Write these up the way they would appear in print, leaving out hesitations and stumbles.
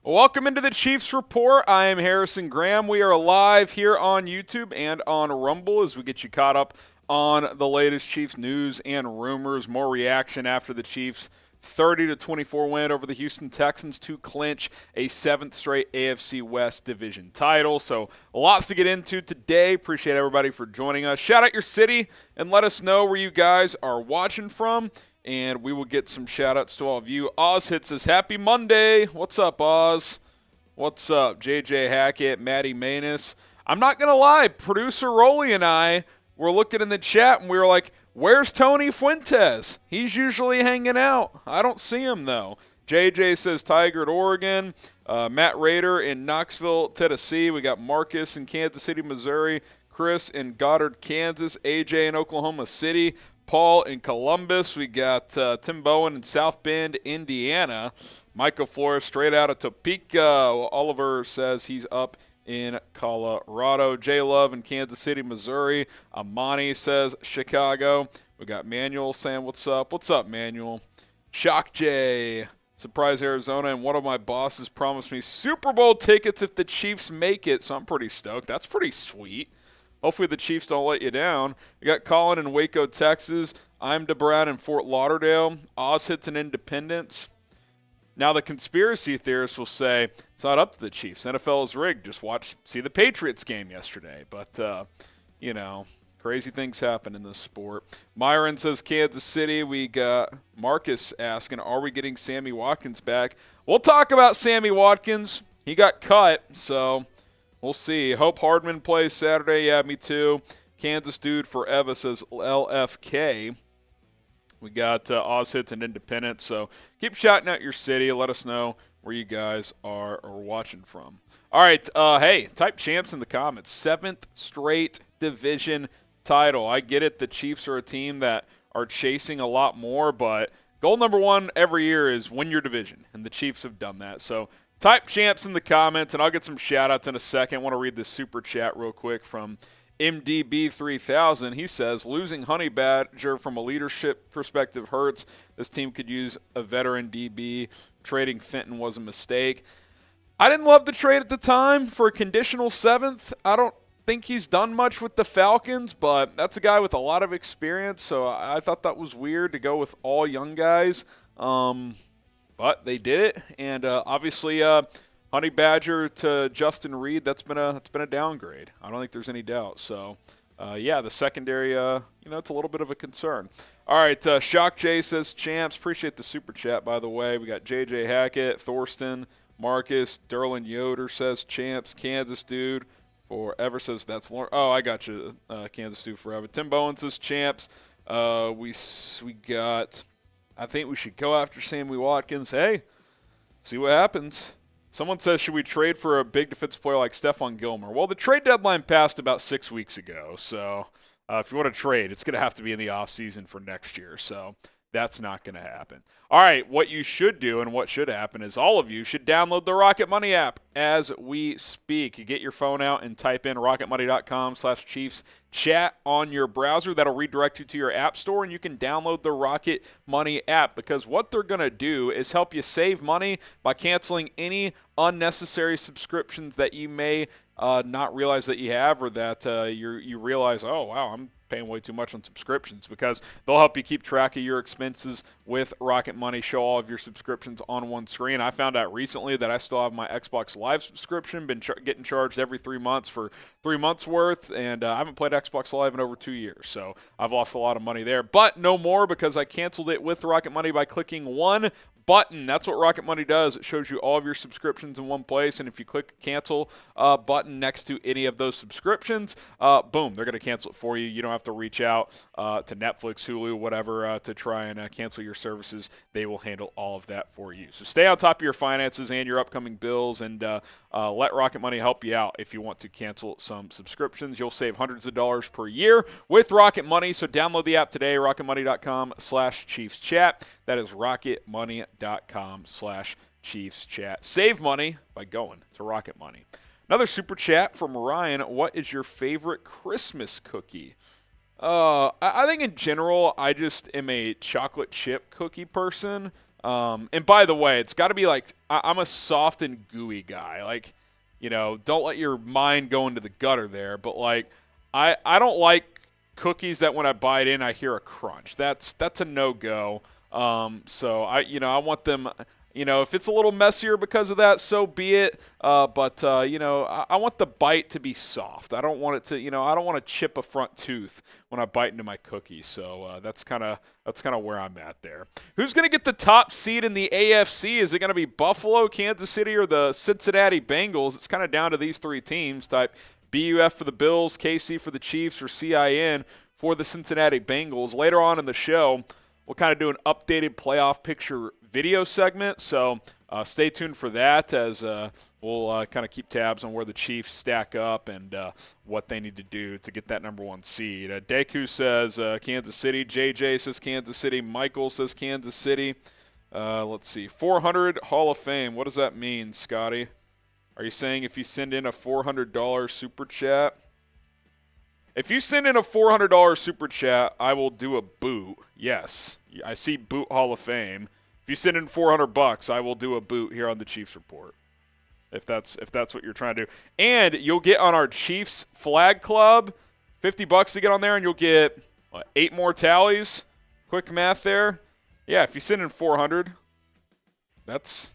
Welcome into the Chiefs Report. I am Harrison Graham. We are live here on YouTube and on Rumble as we get you caught up on the latest Chiefs news and rumors. More reaction after the Chiefs' 30-24 win over the Houston Texans to clinch a 7th straight AFC West division title. So lots to get into today. Appreciate everybody for joining us. Shout out your city and let us know where you guys are watching from. And we will get some shout-outs to all of you. Oz hits us. Happy Monday. What's up, Oz? What's up, JJ Hackett, Maddie Manus? I'm not going to lie. Producer Rolly and I were looking in the chat, and we were like, where's Tony Fuentes? He's usually hanging out. I don't see him, though. JJ says Tiger at Oregon. Matt Rader in Knoxville, Tennessee. We got Marcus in Kansas City, Missouri. Chris in Goddard, Kansas. AJ in Oklahoma City. Paul in Columbus. We got Tim Bowen in South Bend, Indiana. Michael Flores straight out of Topeka. Oliver says he's up in Colorado. J Love in Kansas City, Missouri. Amani says Chicago. We got Manuel saying what's up. What's up, Manuel? Shock J. Surprise, Arizona. And one of my bosses promised me Super Bowl tickets if the Chiefs make it, so I'm pretty stoked. That's pretty sweet. Hopefully the Chiefs don't let you down. We got Colin in Waco, Texas. I'm DeBrown in Fort Lauderdale. Oz hits in Independence. Now the conspiracy theorists will say it's not up to the Chiefs. NFL is rigged. Just see the Patriots game yesterday. But, crazy things happen in this sport. Myron says Kansas City. We got Marcus asking, are we getting Sammy Watkins back? We'll talk about Sammy Watkins. He got cut, so we'll see. Hope Hardman plays Saturday. Yeah, me too. Kansas Dude Forever says LFK. We got Oz Hits and Independence. So keep shouting out your city. Let us know where you guys are watching from. All right. Hey, type champs in the comments. 7th straight division title. I get it. The Chiefs are a team that are chasing a lot more, but goal number one every year is win your division, and the Chiefs have done that. So type champs in the comments, and I'll get some shout-outs in a second. I want to read this super chat real quick from MDB3000. He says, losing Honey Badger from a leadership perspective hurts. This team could use a veteran DB. Trading Fenton was a mistake. I didn't love the trade at the time for a conditional 7th. I don't think he's done much with the Falcons, but that's a guy with a lot of experience, so I thought that was weird to go with all young guys. But they did it, and obviously Honey Badger to Justin Reid, that's been a downgrade. I don't think there's any doubt. So, the secondary, it's a little bit of a concern. All right, Shock J says champs. Appreciate the super chat, by the way. We got JJ Hackett, Thorsten, Marcus, Derlin Yoder says champs. Kansas Dude Forever says that's Lauren. Oh, I got you, Kansas Dude Forever. Tim Bowen says champs. We got, I think we should go after Sammy Watkins. Hey, see what happens. Someone says, should we trade for a big defensive player like Stephon Gilmore? Well, the trade deadline passed about 6 weeks ago, so if you want to trade, it's going to have to be in the offseason for next year, so that's not going to happen. All right, what you should do and what should happen is all of you should download the Rocket Money app as we speak. You get your phone out and type in rocketmoney.com/Chiefs chat on your browser. That'll redirect you to your app store, and you can download the Rocket Money app because what they're going to do is help you save money by canceling any unnecessary subscriptions that you may not realize that you have, or that you realize, oh, wow, I'm paying way too much on subscriptions, because they'll help you keep track of your expenses with Rocket Money, show all of your subscriptions on one screen. I found out recently that I still have my Xbox Live subscription, been getting charged every 3 months for 3 months worth, and I haven't played Xbox Live in over 2 years, so I've lost a lot of money there. But no more, because I canceled it with Rocket Money by clicking one button. That's what Rocket Money does. It shows you all of your subscriptions in one place, and if you click cancel button next to any of those subscriptions, boom, they're going to cancel it for you. You don't have to reach out to Netflix, Hulu, whatever, to try and cancel your services. They will handle all of that for you. So stay on top of your finances and your upcoming bills, and let Rocket Money help you out if you want to cancel some subscriptions. You'll save hundreds of dollars per year with Rocket Money, so download the app today, rocketmoney.com/Chiefs chat. That is rocketmoney.com/Chiefs chat. Save money by going to Rocket Money. Another super chat from Ryan. What is your favorite Christmas cookie? I think in general, I just am a chocolate chip cookie person. And by the way, it's got to be like I'm a soft and gooey guy. Like, don't let your mind go into the gutter there. But like, I don't like cookies that when I bite in, I hear a crunch. That's a no-go. So I want them. If it's a little messier because of that, so be it. But I want the bite to be soft. I don't want it to, I don't want to chip a front tooth when I bite into my cookie. So that's kind of where I'm at there. Who's going to get the top seed in the AFC? Is it going to be Buffalo, Kansas City, or the Cincinnati Bengals? It's kind of down to these three teams. Type BUF for the Bills, KC for the Chiefs, or CIN for the Cincinnati Bengals. Later on in the show, we'll kind of do an updated playoff picture video segment, so stay tuned for that as we'll kind of keep tabs on where the Chiefs stack up and what they need to do to get that number one seed. Deku says Kansas City. JJ says Kansas City. Michael says Kansas City. Let's see. 400 Hall of Fame. What does that mean, Scotty? Are you saying if you send in a $400 super chat? If you send in a $400 super chat, I will do a boot. Yes. I see boot Hall of Fame. If you send in $400, I will do a boot here on the Chiefs Report. If that's what you're trying to do. And you'll get on our Chiefs Flag Club, $50 to get on there, and you'll get 8 more tallies. Quick math there. Yeah, if you send in 400, that's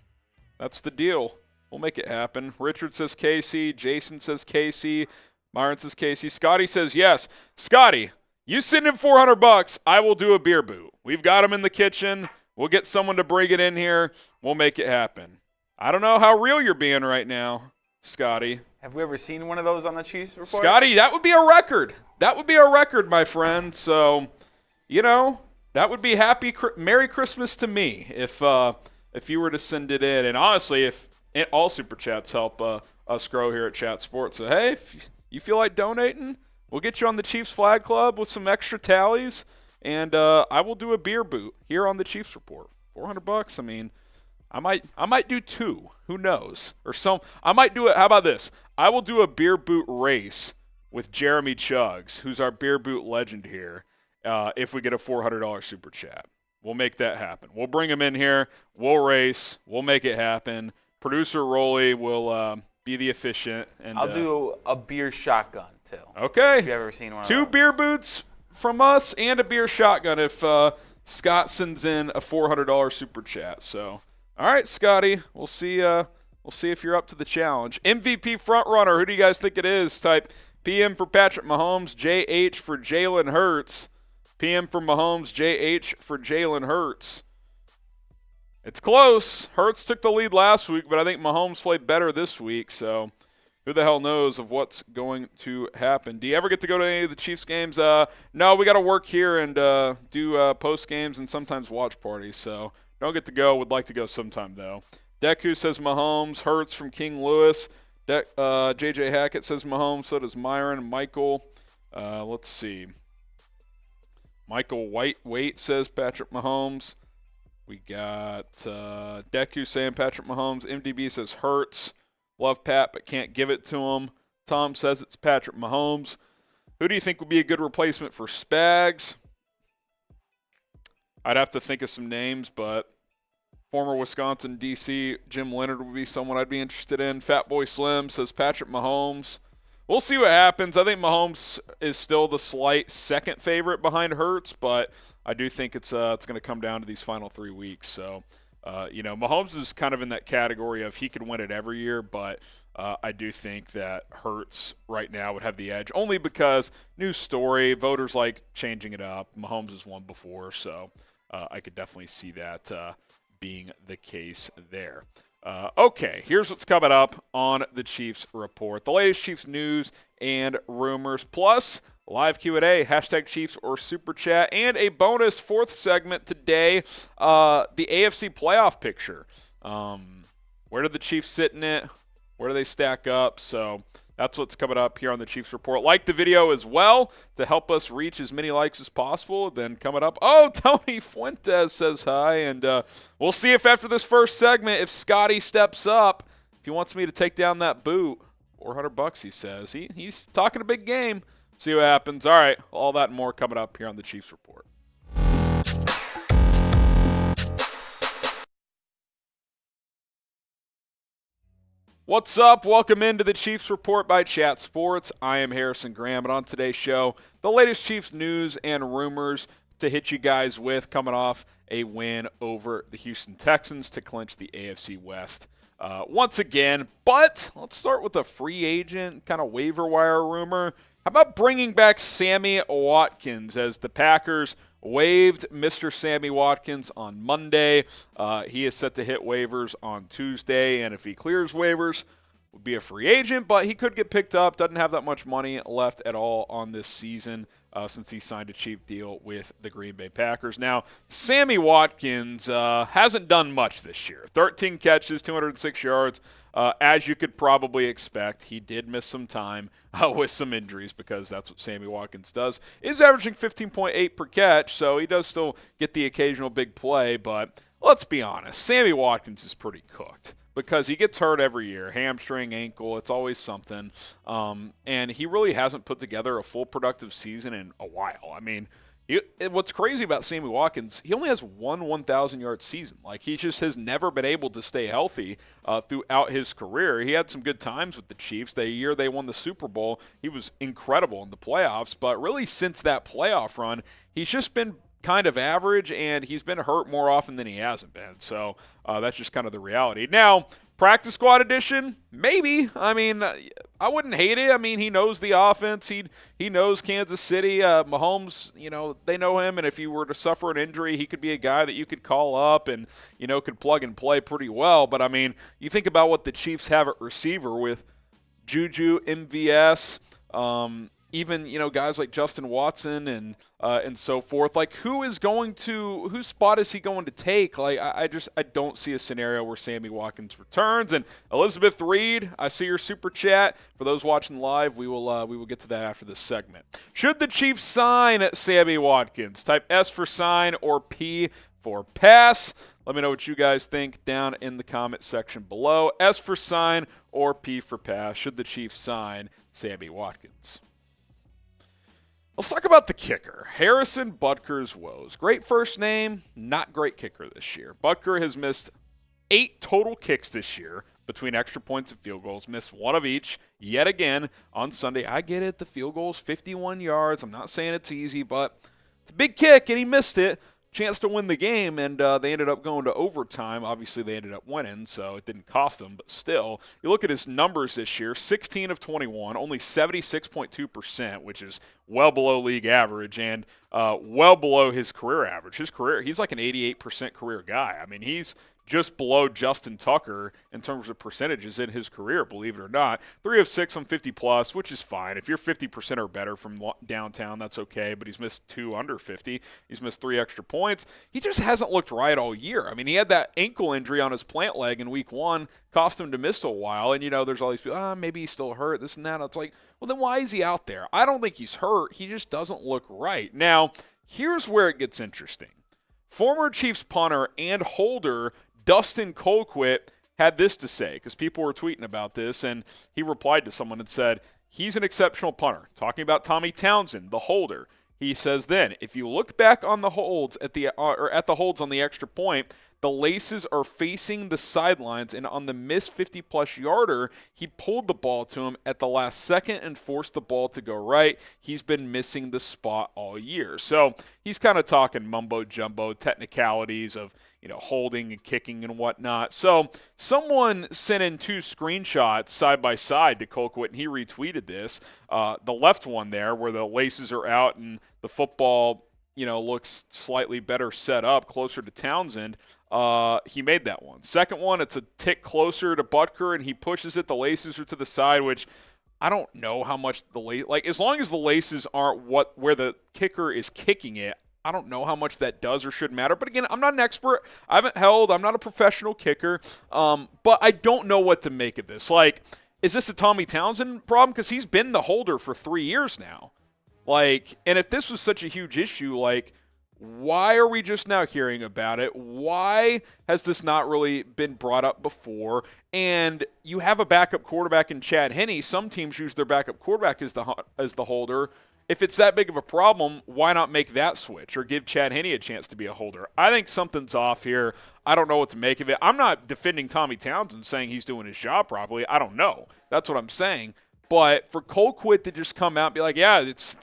the deal. We'll make it happen. Richard says KC. Jason says KC. Myron says KC. Scotty says yes. Scotty, you send in $400, I will do a beer boot. We've got them in the kitchen. We'll get someone to bring it in here. We'll make it happen. I don't know how real you're being right now, Scotty. Have we ever seen one of those on the Chiefs Report? Scotty, that would be a record. That would be a record, my friend. So, that would be Merry Christmas to me if you were to send it in. And honestly, if all Super Chats help us grow here at Chat Sports. So, hey, if you feel like donating, we'll get you on the Chiefs Flag Club with some extra tallies. And I will do a beer boot here on the Chiefs Report. $400. I mean, I might do 2. Who knows? Or I might do it. How about this? I will do a beer boot race with Jeremy Chuggs, who's our beer boot legend here. If we get a $400 super chat, we'll make that happen. We'll bring him in here. We'll race. We'll make it happen. Producer Rolly will be the efficient. And I'll do a beer shotgun too. Okay. If you've ever seen one of 2 those. beer boots from us and a beer shotgun if Scott sends in a $400 super chat. So, all right, Scotty, we'll see if you're up to the challenge. MVP frontrunner, who do you guys think it is? Type PM for Patrick Mahomes, JH for Jalen Hurts. PM for Mahomes, JH for Jalen Hurts. It's close. Hurts took the lead last week, but I think Mahomes played better this week, so who the hell knows of what's going to happen. Do you ever get to go to any of the Chiefs games? No, we got to work here and do post games and sometimes watch parties, so don't get to go. Would like to go sometime, though. Deku says Mahomes. Hurts from King Louis. JJ Hackett says Mahomes. So does Myron. Michael. Let's see. Michael White says Patrick Mahomes. We got Deku saying Patrick Mahomes. MDB says Hurts. Love Pat, but can't give it to him. Tom says it's Patrick Mahomes. Who do you think would be a good replacement for Spags? I'd have to think of some names, but former Wisconsin DC Jim Leonard would be someone I'd be interested in. Fatboy Slim says Patrick Mahomes. We'll see what happens. I think Mahomes is still the slight second favorite behind Hurts, but I do think it's going to come down to these final 3 weeks. So, Mahomes is kind of in that category of he could win it every year, but I do think that Hurts right now would have the edge, only because new story, voters like changing it up. Mahomes has won before, so I could definitely see that being the case there. Okay, here's what's coming up on the Chiefs Report. The latest Chiefs news and rumors, plus live Q&A, hashtag Chiefs or Super Chat, and a bonus 4th segment today, the AFC Playoff Picture. Where do the Chiefs sit in it? Where do they stack up? So that's what's coming up here on the Chiefs Report. Like the video as well to help us reach as many likes as possible. Then coming up, Tony Fuentes says hi. And we'll see if after this first segment, if Scotty steps up, if he wants me to take down that boot. $400, he says. He's talking a big game. See what happens. All right, all that and more coming up here on the Chiefs Report. What's up? Welcome into the Chiefs Report by Chat Sports. I am Harrison Graham, and on today's show, the latest Chiefs news and rumors to hit you guys with, coming off a win over the Houston Texans to clinch the AFC West once again. But let's start with a free agent kind of waiver wire rumor. How about bringing back Sammy Watkins, as the Packers waived Mr. Sammy Watkins on Monday. He is set to hit waivers on Tuesday, and if he clears waivers, would be a free agent, but he could get picked up. Doesn't have that much money left at all on this season since he signed a cheap deal with the Green Bay Packers. Now, Sammy Watkins hasn't done much this year. 13 catches, 206 yards. As you could probably expect, he did miss some time with some injuries because that's what Sammy Watkins does. He's averaging 15.8 per catch, so he does still get the occasional big play. But let's be honest, Sammy Watkins is pretty cooked because he gets hurt every year, hamstring, ankle, it's always something. And he really hasn't put together a full productive season in a while. I mean, what's crazy about Sammy Watkins, he only has one 1,000-yard season. Like, he just has never been able to stay healthy throughout his career. He had some good times with the Chiefs. The year they won the Super Bowl, he was incredible in the playoffs. But really, since that playoff run, he's just been kind of average, and he's been hurt more often than he hasn't been. So that's just kind of the reality. Now, practice squad edition, maybe. I mean, I wouldn't hate it. I mean, he knows the offense. He knows Kansas City. Mahomes, they know him, and if he were to suffer an injury, he could be a guy that you could call up and, could plug and play pretty well. But, I mean, you think about what the Chiefs have at receiver with Juju, MVS, even, guys like Justin Watson and so forth. Like, whose spot is he going to take? Like, I don't see a scenario where Sammy Watkins returns. And Elizabeth Reid, I see your super chat. For those watching live, we will get to that after this segment. Should the Chiefs sign Sammy Watkins? Type S for sign or P for pass. Let me know what you guys think down in the comment section below. S for sign or P for pass. Should the Chiefs sign Sammy Watkins? Let's talk about the kicker, Harrison Butker's woes. Great first name, not great kicker this year. Butker has missed 8 total kicks this year between extra points and field goals, missed one of each yet again on Sunday. I get it, the field goal's 51 yards. I'm not saying it's easy, but it's a big kick, and he missed it. Chance to win the game, and they ended up going to overtime. Obviously, they ended up winning, so it didn't cost them, but still. You look at his numbers this year, 16 of 21, only 76.2%, which is well below league average and well below his career average. He's like an 88% career guy. I mean, he's just below Justin Tucker in terms of percentages in his career, believe it or not. 3 of 6 on 50-plus, which is fine. If you're 50% or better from downtown, that's okay, but he's missed 2 under 50. He's missed 3 extra points. He just hasn't looked right all year. I mean, he had that ankle injury on his plant leg in week 1, cost him to miss a while, and, there's all these people, maybe he's still hurt, this and that. It's like, well, then why is he out there? I don't think he's hurt. He just doesn't look right. Now, here's where it gets interesting. Former Chiefs punter and holder Dustin Colquitt had this to say, because people were tweeting about this, and he replied to someone and said, he's an exceptional punter, talking about Tommy Townsend, the holder. He says then, if you look back on the holds at the holds on the extra point, the laces are facing the sidelines, and on the missed 50-plus yarder, he pulled the ball to him at the last second and forced the ball to go right. He's been missing the spot all year. So he's kind of talking mumbo-jumbo technicalities of, holding and kicking and whatnot. So someone sent in 2 screenshots side by side to Colquitt, and he retweeted this. The left one there where the laces are out and the football, looks slightly better set up, closer to Townsend. He made that one. Second one, it's a tick closer to Butker, and he pushes it. The laces are to the side, which I don't know how much as long as the laces aren't where the kicker is kicking it, I don't know how much that does or should matter. But again, I'm not an expert. I haven't held. I'm not a professional kicker. But I don't know what to make of this. Like, is this a Tommy Townsend problem? Because he's been the holder for 3 years now. Like, and if this was such a huge issue, like, why are we just now hearing about it? Why has this not really been brought up before? And you have a backup quarterback in Chad Henne. Some teams use their backup quarterback as the holder. if it's that big of a problem, why not make that switch or give Chad Henne a chance to be a holder? I think something's off here. I don't know what to make of it. I'm not defending Tommy Townsend saying he's doing his job properly. I don't know. That's what I'm saying. But for Colquitt to just come out and be like, yeah, it's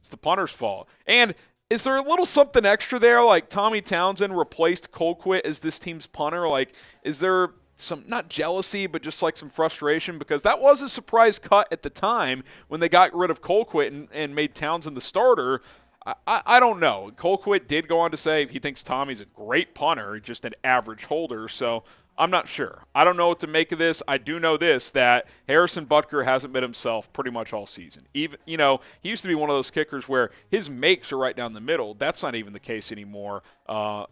the punter's fault. And is there a little something extra there? Like Tommy Townsend replaced Colquitt as this team's punter? Like, is there some, not jealousy, but just like some frustration? Because that was a surprise cut at the time when they got rid of Colquitt and made Townsend the starter. I don't know. Colquitt did go on to say he thinks Tommy's a great punter, just an average holder. So I'm not sure. I don't know what to make of this. I do know this, that Harrison Butker hasn't been himself pretty much all season. Even, he used to be one of those kickers where his makes are right down the middle. That's not even the case anymore.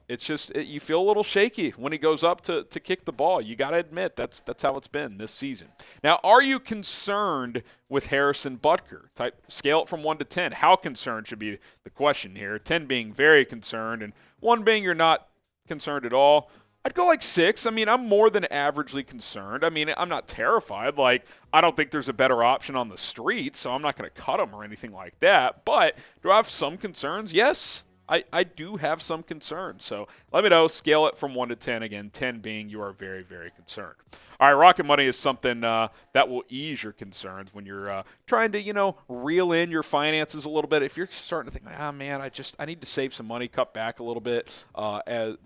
It's just you feel a little shaky when he goes up to kick the ball. You got to admit that's how it's been this season. Now, are you concerned with Harrison Butker? Scale it from 1 to 10. How concerned should be the question here. 10 being very concerned and 1 being you're not concerned at all. I'd go like 6. I mean, I'm more than averagely concerned. I mean, I'm not terrified. Like, I don't think there's a better option on the street, so I'm not going to cut him or anything like that. But do I have some concerns? Yes, I do have some concerns. So let me know. Scale it from 1 to 10. Again, 10 being you are very, very concerned. All right, Rocket Money is something that will ease your concerns when you're trying to, reel in your finances a little bit. If you're starting to think, man, I need to save some money, cut back a little bit,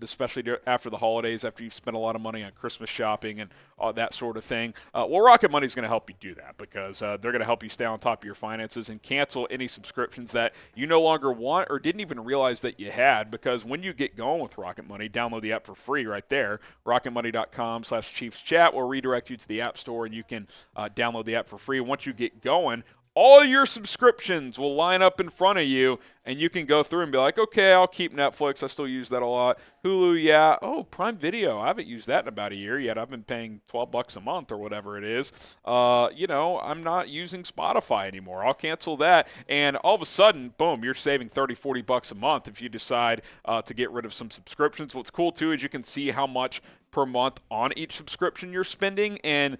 especially after the holidays, after you've spent a lot of money on Christmas shopping and that sort of thing. Well, Rocket Money is going to help you do that because they're going to help you stay on top of your finances and cancel any subscriptions that you no longer want or didn't even realize that you had, because when you get going with Rocket Money, download the app for free right there, rocketmoney.com/ChiefsChat will redirect you to the App Store and you can download the app for free. Once you get going, all your subscriptions will line up in front of you, and you can go through and be like, okay, I'll keep Netflix. I still use that a lot. Hulu, yeah. Oh, Prime Video. I haven't used that in about a year yet. I've been paying $12 a month or whatever it is. I'm not using Spotify anymore. I'll cancel that. And all of a sudden, boom, you're saving $30, $40 a month if you decide to get rid of some subscriptions. What's cool, too, is you can see how much per month on each subscription you're spending. And,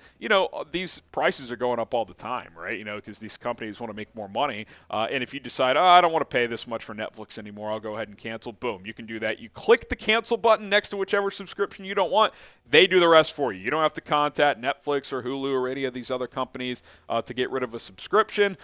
these prices are going up all the time, right? Because these companies want to make more money. And if you decide, I don't want to pay this much for Netflix anymore, I'll go ahead and cancel. Boom, you can do that. You click the cancel button next to whichever subscription you don't want. They do the rest for you. You don't have to contact Netflix or Hulu or any of these other companies to get rid of a subscription.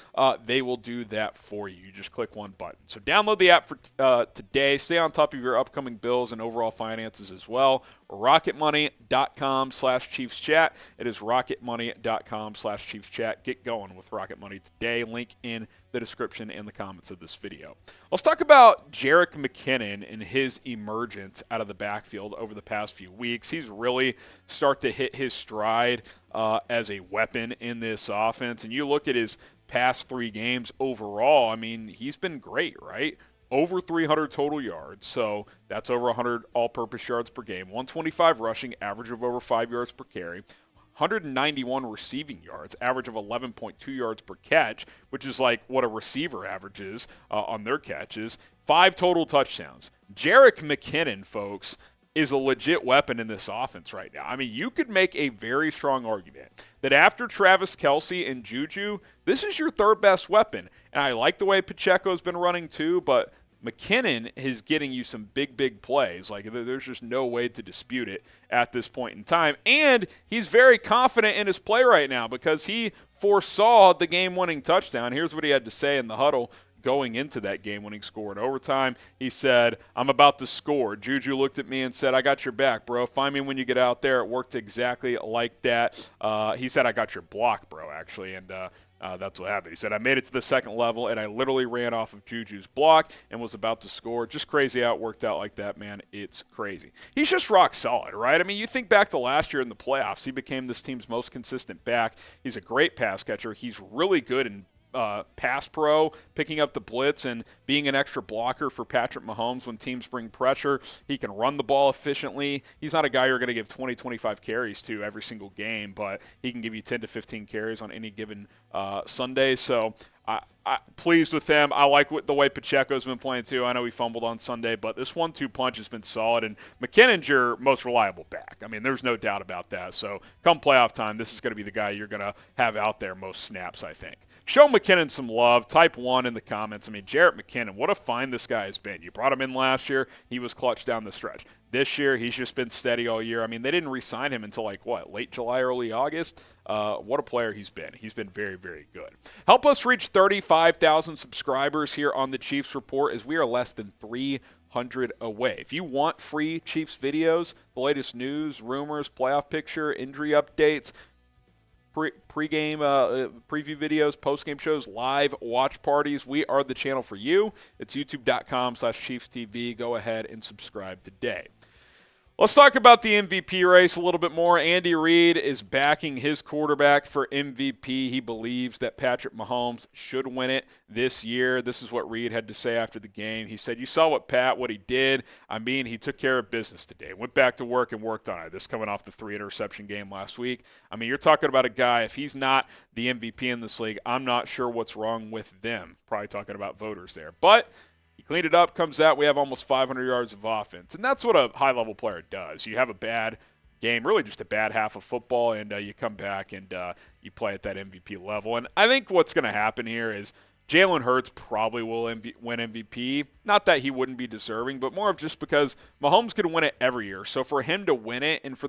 They will do that for you. You just click one button. So download the app for today. Stay on top of your upcoming bills and overall finances as well. rocketmoney.com/ChiefsChat. It is rocketmoney.com/ChiefsChat. Get going with Rocket Money today. Link in the description and the comments of this video. Let's talk about Jerick McKinnon and his emergence out of the backfield over the past few weeks. He's really start to hit his stride as a weapon in this offense. And you look at his past 3 games overall, I mean, he's been great, right? Over 300 total yards, so that's over 100 all-purpose yards per game. 125 rushing, average of over 5 yards per carry. 191 receiving yards, average of 11.2 yards per catch, which is like what a receiver averages on their catches. 5 total touchdowns. Jerick McKinnon, folks, is a legit weapon in this offense right now. I mean, you could make a very strong argument that after Travis Kelce and Juju, this is your 3rd best weapon. And I like the way Pacheco's been running too, but McKinnon is getting you some big, big plays. Like, there's just no way to dispute it at this point in time. And he's very confident in his play right now because he foresaw the game-winning touchdown. Here's what he had to say in the huddle going into that game-winning score in overtime. He said, I'm about to score. Juju looked at me and said, I got your back, bro. Find me when you get out there. It worked exactly like that. He said, I got your block, bro, actually. And that's what happened. He said, I made it to the 2nd level, and I literally ran off of Juju's block and was about to score. Just crazy how it worked out like that, man. It's crazy. He's just rock solid, right? I mean, you think back to last year in the playoffs. He became this team's most consistent back. He's a great pass catcher. He's really good in pass pro, picking up the blitz and being an extra blocker for Patrick Mahomes when teams bring pressure. He can run the ball efficiently. He's not a guy you're going to give 20, 25 carries to every single game, but he can give you 10 to 15 carries on any given Sunday. So I'm pleased with him. I like the way Pacheco's been playing too. I know he fumbled on Sunday, but this 1-2 punch has been solid, and McKinnon's your most reliable back. I mean, there's no doubt about that. So come playoff time, this is going to be the guy you're going to have out there most snaps, I think. show McKinnon some love. Type 1 in the comments. I mean, Jerick McKinnon, what a find this guy has been. You brought him in last year. He was clutch down the stretch. This year, he's just been steady all year. I mean, they didn't re-sign him until, late July, early August? What a player he's been. He's been very, very good. Help us reach 35,000 subscribers here on the Chiefs Report, as we are less than 300 away. If you want free Chiefs videos, the latest news, rumors, playoff picture, injury updates, pre-game preview videos, post-game shows, live watch parties, we are the channel for you. It's youtube.com/ChiefsTV. Go ahead and subscribe today. Let's talk about the MVP race a little bit more. Andy Reid is backing his quarterback for MVP. He believes that Patrick Mahomes should win it this year. This is what Reid had to say after the game. He said, "You saw what he did. I mean, he took care of business today. Went back to work and worked on it." This coming off the 3-interception game last week. I mean, you're talking about a guy, if he's not the MVP in this league, I'm not sure what's wrong with them. Probably talking about voters there. But he cleaned it up, comes out, we have almost 500 yards of offense. And that's what a high-level player does. You have a bad game, really just a bad half of football, and you come back and you play at that MVP level. And I think what's going to happen here is Jalen Hurts probably will win MVP. Not that he wouldn't be deserving, but more of just because Mahomes could win it every year. So for him to win it and for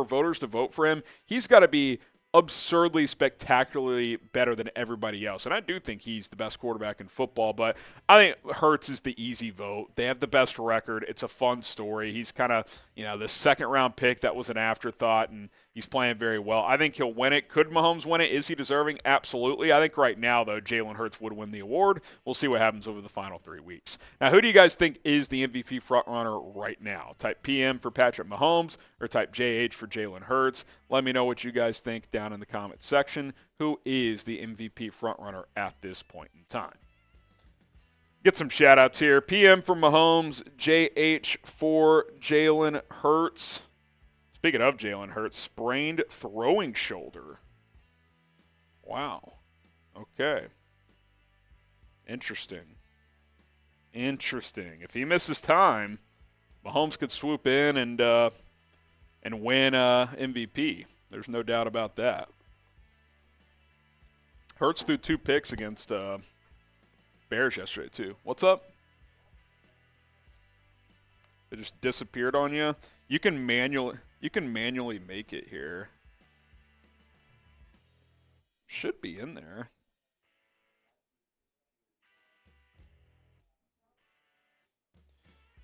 voters to vote for him, he's got to be absurdly, spectacularly better than everybody else. And I do think he's the best quarterback in football, but I think Hurts is the easy vote. They have the best record. It's a fun story. He's kind of, the second-round pick that was an afterthought, and he's playing very well. I think he'll win it. Could Mahomes win it? Is he deserving? Absolutely. I think right now, though, Jalen Hurts would win the award. We'll see what happens over the final 3 weeks. Now, who do you guys think is the MVP frontrunner right now? Type PM for Patrick Mahomes or type JH for Jalen Hurts. Let me know what you guys think down in the comments section. Who is the MVP frontrunner at this point in time? Get some shout-outs here. PM for Mahomes, JH for Jalen Hurts. Speaking of Jalen Hurts, sprained throwing shoulder. Wow. Okay. Interesting. If he misses time, Mahomes could swoop in and win MVP. There's no doubt about that. Hurts threw 2 picks against Bears yesterday too. What's up? It just disappeared on you. You can manually make it here. Should be in there.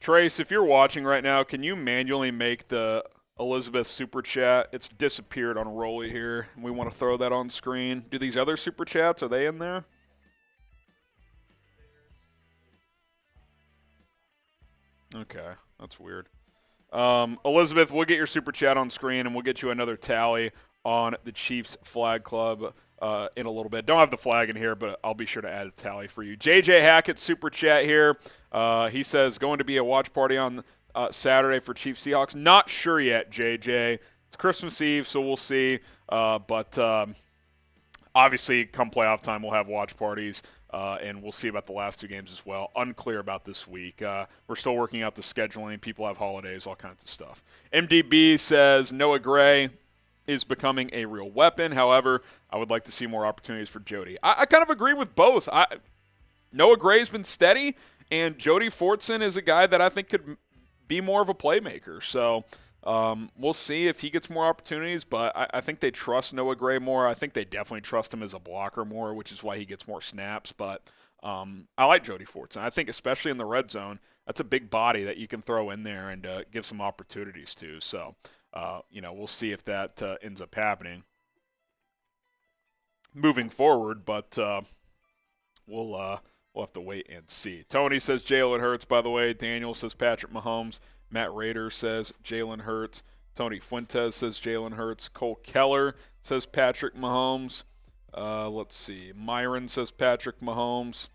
Trace, if you're watching right now, can you manually make the Elizabeth Super Chat? It's disappeared on Rolly here. We want to throw that on screen. Do these other Super Chats, are they in there? Okay, that's weird. Elizabeth, we'll get your Super Chat on screen, and we'll get you another tally on the Chiefs Flag Club in a little bit. Don't have the flag in here, but I'll be sure to add a tally for you. JJ Hackett Super Chat here. He says, going to be a watch party on Saturday for Chiefs Seahawks. Not sure yet, JJ. It's Christmas Eve, so we'll see. But obviously, come playoff time, we'll have watch parties. And we'll see about the last 2 games as well. Unclear about this week. We're still working out the scheduling. People have holidays, all kinds of stuff. MDB says Noah Gray is becoming a real weapon. However, I would like to see more opportunities for Jody. I kind of agree with both. Noah Gray's been steady, and Jody Fortson is a guy that I think could be more of a playmaker. So we'll see if he gets more opportunities, but I think they trust Noah Gray more. I think they definitely trust him as a blocker more, which is why he gets more snaps. But I like Jody Fortson. I think especially in the red zone, that's a big body that you can throw in there and give some opportunities to. So, we'll see if that ends up happening moving forward, but we'll have to wait and see. Tony says Jalen Hurts, by the way. Daniel says Patrick Mahomes. Matt Rader says Jalen Hurts. Tony Fuentes says Jalen Hurts. Cole Keller says Patrick Mahomes. Let's see. Myron says Patrick Mahomes.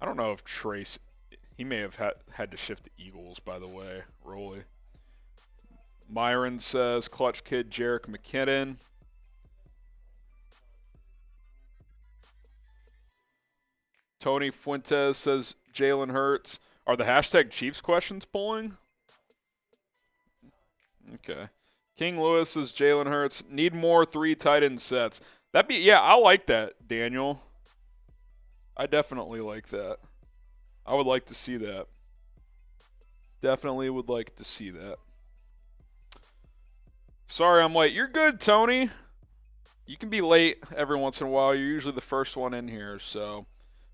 I don't know if Trace – he may have had to shift to Eagles, by the way. Rolly. Myron says clutch kid Jerick McKinnon. Tony Fuentes says Jalen Hurts. Are the hashtag Chiefs questions pulling? Okay. King Lewis says Jalen Hurts. Need more 3 tight end sets. I like that, Daniel. I definitely like that. I would like to see that. Definitely would like to see that. Sorry I'm late. You're good, Tony. You can be late every once in a while. You're usually the first one in here, so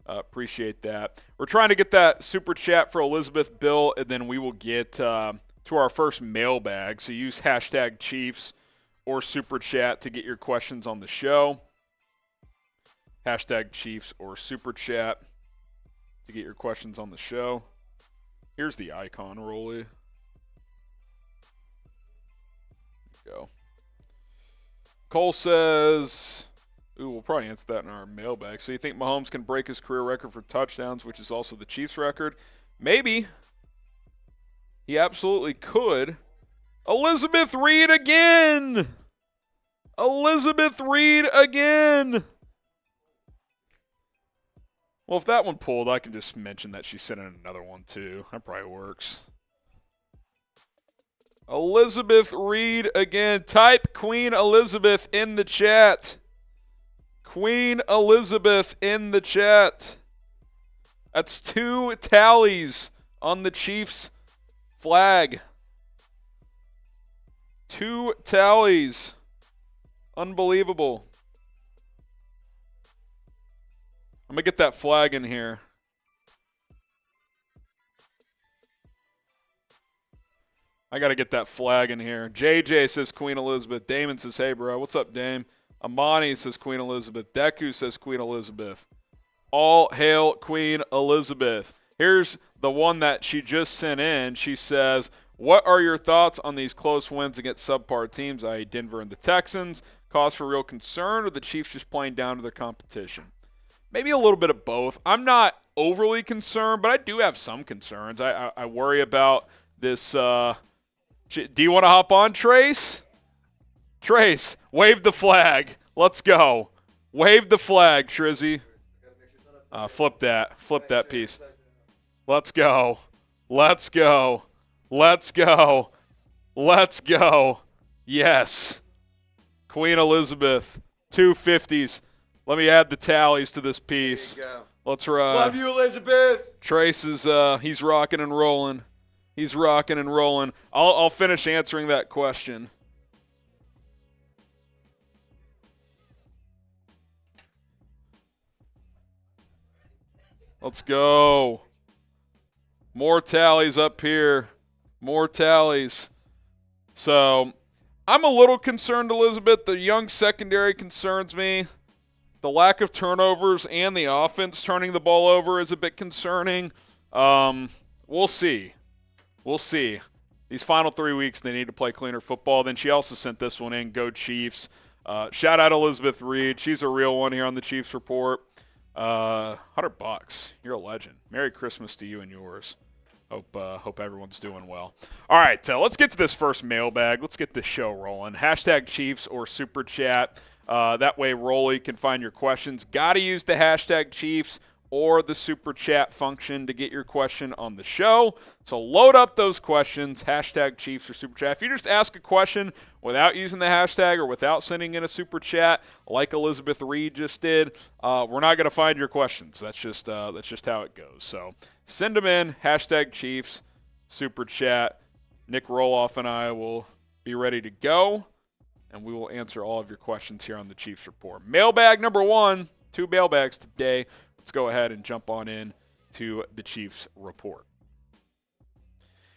appreciate that. We're trying to get that super chat for Elizabeth Bill, and then we will get to our first mailbag. So use hashtag Chiefs or super chat to get your questions on the show. Hashtag Chiefs or super chat to get your questions on the show. Here's the icon, Rolly. There you go. Cole says, we'll probably answer that in our mailbag. So you think Mahomes can break his career record for touchdowns, which is also the Chiefs' record? Maybe. He absolutely could. Elizabeth Reid again! Elizabeth Reid again! Well, if that one pulled, I can just mention that she's sending another one, too. That probably works. Elizabeth Reid again. Type Queen Elizabeth in the chat. Queen Elizabeth in the chat. That's 2 tallies on the Chiefs flag. 2 tallies. Unbelievable. I'm going to get that flag in here. I got to get that flag in here. JJ says Queen Elizabeth. Damon says, hey, bro. What's up, Dame? Amani says Queen Elizabeth. Deku says Queen Elizabeth. All hail Queen Elizabeth. Here's the one that she just sent in. She says, what are your thoughts on these close wins against subpar teams, i.e. Denver and the Texans? Cause for real concern, or the Chiefs just playing down to their competition? Maybe a little bit of both. I'm not overly concerned, but I do have some concerns. I worry about this. Do you want to hop on, Trace? Trace, wave the flag. Let's go. Wave the flag, Trizzy. Flip that. Flip that piece. Let's go. Let's go. Let's go. Let's go. Yes. Queen Elizabeth, 250s. Let me add the tallies to this piece. There you go. Let's ride. Love you, Elizabeth. Trace is he's rocking and rolling. He's rocking and rolling. I'll finish answering that question. Let's go. More tallies up here. More tallies. So I'm a little concerned, Elizabeth. The young secondary concerns me. The lack of turnovers and the offense turning the ball over is a bit concerning. We'll see. We'll see. These final 3 weeks, they need to play cleaner football. Then she also sent this one in. Go Chiefs. Shout out Elizabeth Reid. She's a real one here on the Chiefs Report. $100. You're a legend. Merry Christmas to you and yours. Hope everyone's doing well. All right, let's get to this first mailbag. Let's get this show rolling. Hashtag Chiefs or Super Chat. That way Rolly can find your questions. Got to use the hashtag Chiefs or the Super Chat function to get your question on the show. So load up those questions, hashtag Chiefs or Super Chat. If you just ask a question without using the hashtag or without sending in a Super Chat, like Elizabeth Reid just did, we're not going to find your questions. That's just how it goes. So send them in, hashtag Chiefs, Super Chat. Nick Roloff and I will be ready to go, and we will answer all of your questions here on the Chiefs Report. Mailbag number 1, 2 mailbags today. Let's go ahead and jump on in to the Chiefs Report.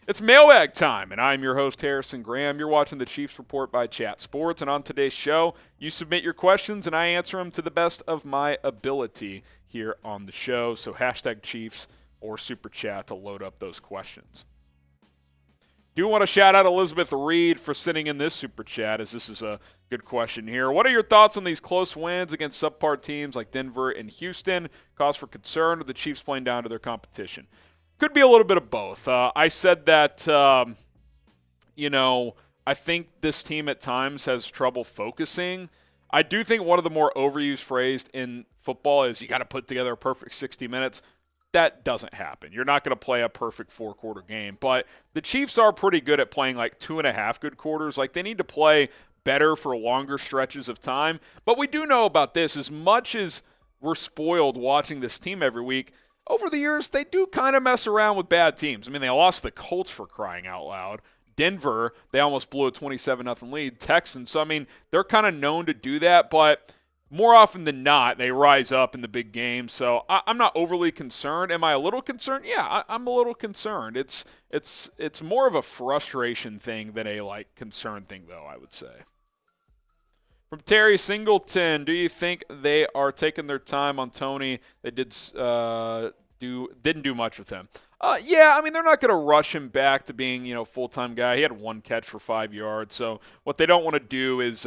It's mailbag time, and I'm your host, Harrison Graham. You're watching the Chiefs Report by Chat Sports, and on today's show, you submit your questions, and I answer them to the best of my ability here on the show. So hashtag Chiefs or Super Chat to load up those questions. Do want to shout out Elizabeth Reid for sending in this Super Chat, as this is a good question here. What are your thoughts on these close wins against subpar teams like Denver and Houston? Cause for concern with the Chiefs playing down to their competition? Could be a little bit of both. I said that, I think this team at times has trouble focusing. I do think one of the more overused phrases in football is you got to put together a perfect 60 minutes. That doesn't happen. You're not going to play a perfect 4-quarter game. But the Chiefs are pretty good at playing like 2.5 good quarters. Like, they need to play better for longer stretches of time. But we do know about this. As much as we're spoiled watching this team every week, over the years, they do kind of mess around with bad teams. I mean, they lost the Colts for crying out loud. Denver, they almost blew a 27-0 lead. Texans, so I mean, they're kind of known to do that, but more often than not, they rise up in the big games. So I'm not overly concerned. Am I a little concerned? Yeah, I'm a little concerned. It's more of a frustration thing than a concern thing, though, I would say. From Terry Singleton, do you think they are taking their time on Tony? They didn't do much with him. Yeah, I mean, they're not going to rush him back to being, full-time guy. He had one catch for 5 yards. So what they don't want to do is,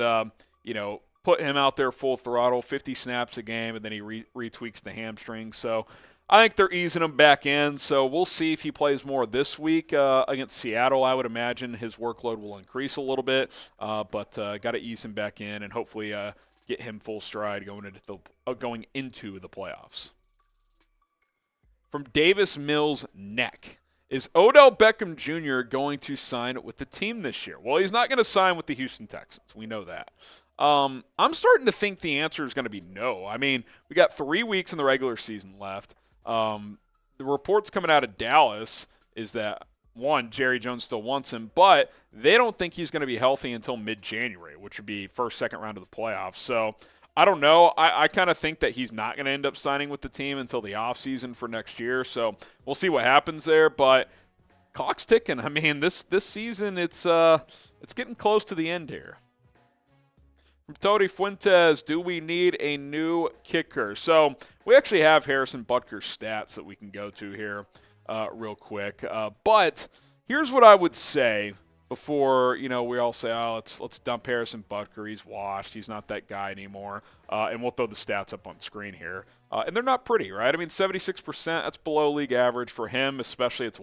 put him out there full throttle, 50 snaps a game, and then he retweaks the hamstring. So I think they're easing him back in. So we'll see if he plays more this week against Seattle. I would imagine his workload will increase a little bit, but got to ease him back in and hopefully get him full stride going into the playoffs. From Davis Mills Neck, is Odell Beckham Jr. going to sign with the team this year? Well, he's not going to sign with the Houston Texans. We know that. I'm starting to think the answer is going to be no. I mean, we got 3 weeks in the regular season left. The reports coming out of Dallas is that, one, Jerry Jones still wants him, but they don't think he's going to be healthy until mid-January, which would be first, second round of the playoffs. So I don't know. I kind of think that he's not going to end up signing with the team until the offseason for next year. So we'll see what happens there, but clock's ticking. I mean, this season, it's getting close to the end here. From Tony Fuentes, do we need a new kicker? So we actually have Harrison Butker's stats that we can go to here real quick. But here's what I would say before, we all say, oh, let's dump Harrison Butker. He's washed. He's not that guy anymore. And we'll throw the stats up on screen here. And they're not pretty, right? I mean, 76%, that's below league average for him, especially it's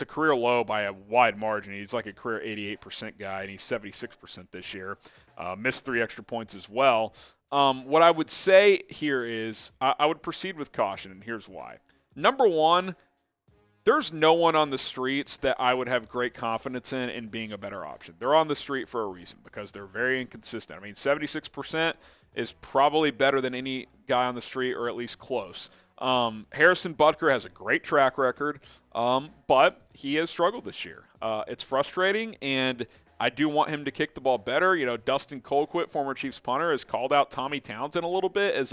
a career low by a wide margin. He's like a career 88% guy, and he's 76% this year. Missed 3 extra points as well. What I would say here is I would proceed with caution, and here's why. Number one, there's no one on the streets that I would have great confidence in being a better option. They're on the street for a reason because they're very inconsistent. I mean, 76% is probably better than any guy on the street, or at least close. Harrison Butker has a great track record, but he has struggled this year. It's frustrating, and I do want him to kick the ball better. Dustin Colquitt, former Chiefs punter, has called out Tommy Townsend a little bit as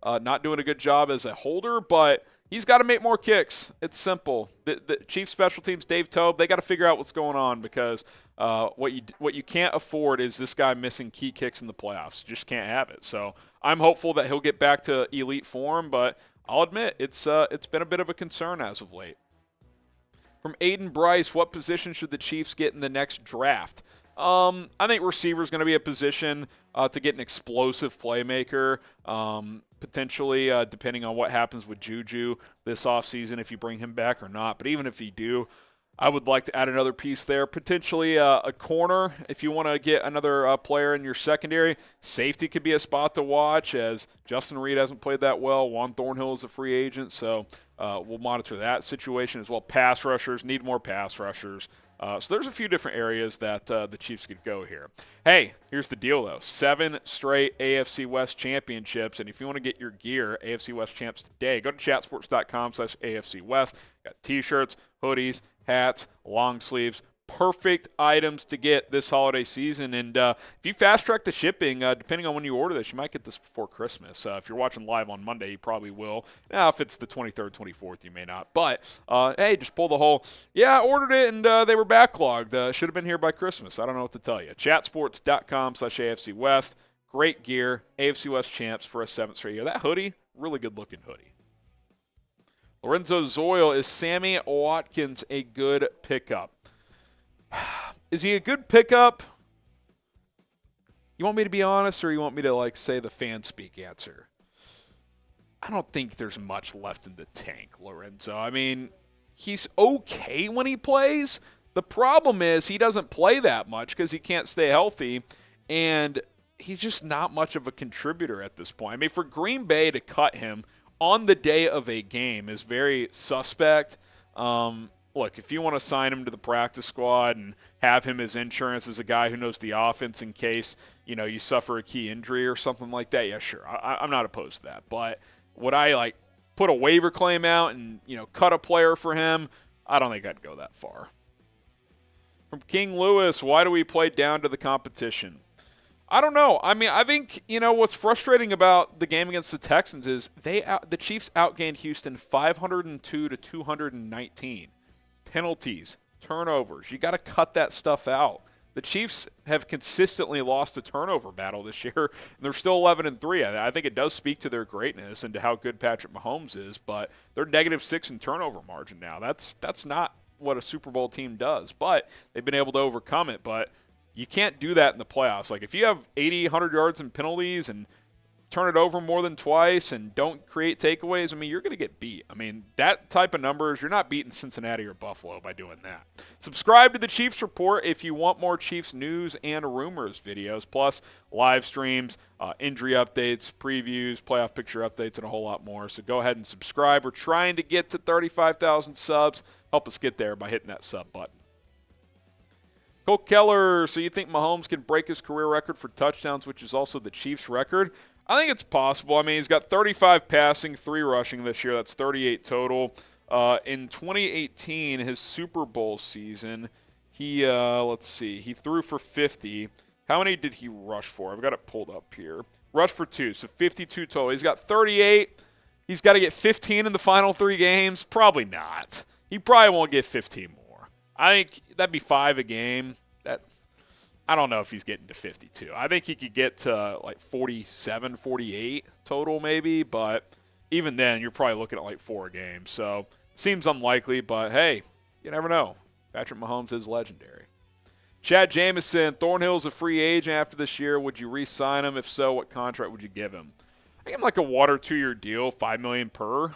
not doing a good job as a holder, but he's got to make more kicks. It's simple. The Chiefs special teams, Dave Tobe, they got to figure out what's going on because what you can't afford is this guy missing key kicks in the playoffs. You just can't have it. So I'm hopeful that he'll get back to elite form, but I'll admit it's been a bit of a concern as of late. From Aiden Bryce, what position should the Chiefs get in the next draft? I think receiver is going to be a position to get an explosive playmaker, potentially depending on what happens with Juju this offseason, if you bring him back or not. But even if you do, I would like to add another piece there, potentially a corner if you want to get another player in your secondary. Safety could be a spot to watch as Justin Reid hasn't played that well. Juan Thornhill is a free agent, so we'll monitor that situation as well. Pass rushers, need more pass rushers. So there's a few different areas that the Chiefs could go here. Hey, here's the deal, though. 7 straight AFC West Championships, and if you want to get your gear, AFC West Champs today, go to chatsports.com/AFC West. Got T-shirts, hoodies, hats, long sleeves, perfect items to get this holiday season. And if you fast-track the shipping, depending on when you order this, you might get this before Christmas. If you're watching live on Monday, you probably will. Now, if it's the 23rd, 24th, you may not. But, hey, just pull the whole, I ordered it, and they were backlogged. Should have been here by Christmas. I don't know what to tell you. Chatsports.com/AFC West. Great gear. AFC West champs for a 7th straight year. That hoodie, really good-looking hoodie. Lorenzo Zoyle, is Sammy Watkins a good pickup? Is he a good pickup? You want me to be honest, or you want me to say the fan speak answer? I don't think there's much left in the tank, Lorenzo. I mean, he's okay when he plays. The problem is he doesn't play that much because he can't stay healthy, and he's just not much of a contributor at this point. I mean, for Green Bay to cut him on the day of a game is very suspect. look, if you want to sign him to the practice squad and have him as insurance as a guy who knows the offense in case, you suffer a key injury or something like that, yeah, sure. I'm not opposed to that. But would I, put a waiver claim out and, cut a player for him? I don't think I'd go that far. From King Lewis, why do we play down to the competition? I don't know. I mean, I think, what's frustrating about the game against the Texans is the Chiefs outgained Houston 502 to 219. Penalties, turnovers. You got to cut that stuff out. The Chiefs have consistently lost the turnover battle this year, and they're still 11-3. I think it does speak to their greatness and to how good Patrick Mahomes is, but they're -6 in turnover margin now. That's not what a Super Bowl team does, but they've been able to overcome it. But you can't do that in the playoffs. If you have 80, 100 yards in penalties and turn it over more than twice and don't create takeaways, you're going to get beat. That type of numbers, you're not beating Cincinnati or Buffalo by doing that. Subscribe to the Chiefs Report if you want more Chiefs news and rumors videos, plus live streams, injury updates, previews, playoff picture updates, and a whole lot more. So go ahead and subscribe. We're trying to get to 35,000 subs. Help us get there by hitting that sub button. Cole Keller, so you think Mahomes can break his career record for touchdowns, which is also the Chiefs' record? I think it's possible. He's got 35 passing, 3 rushing this year. That's 38 total. In 2018, his Super Bowl season, he threw for 50. How many did he rush for? I've got it pulled up here. Rushed for 2, so 52 total. He's got 38. He's got to get 15 in the final 3 games? Probably not. He probably won't get 15 more. I think that'd be 5 a game. I don't know if he's getting to 52. I think he could get to 47, 48 total maybe, but even then you're probably looking at 4 a game. So seems unlikely, but hey, you never know. Patrick Mahomes is legendary. Chad Jamison, Thornhill's a free agent after this year. Would you re-sign him? If so, what contract would you give him? I give him a water 2-year deal, $5 million per.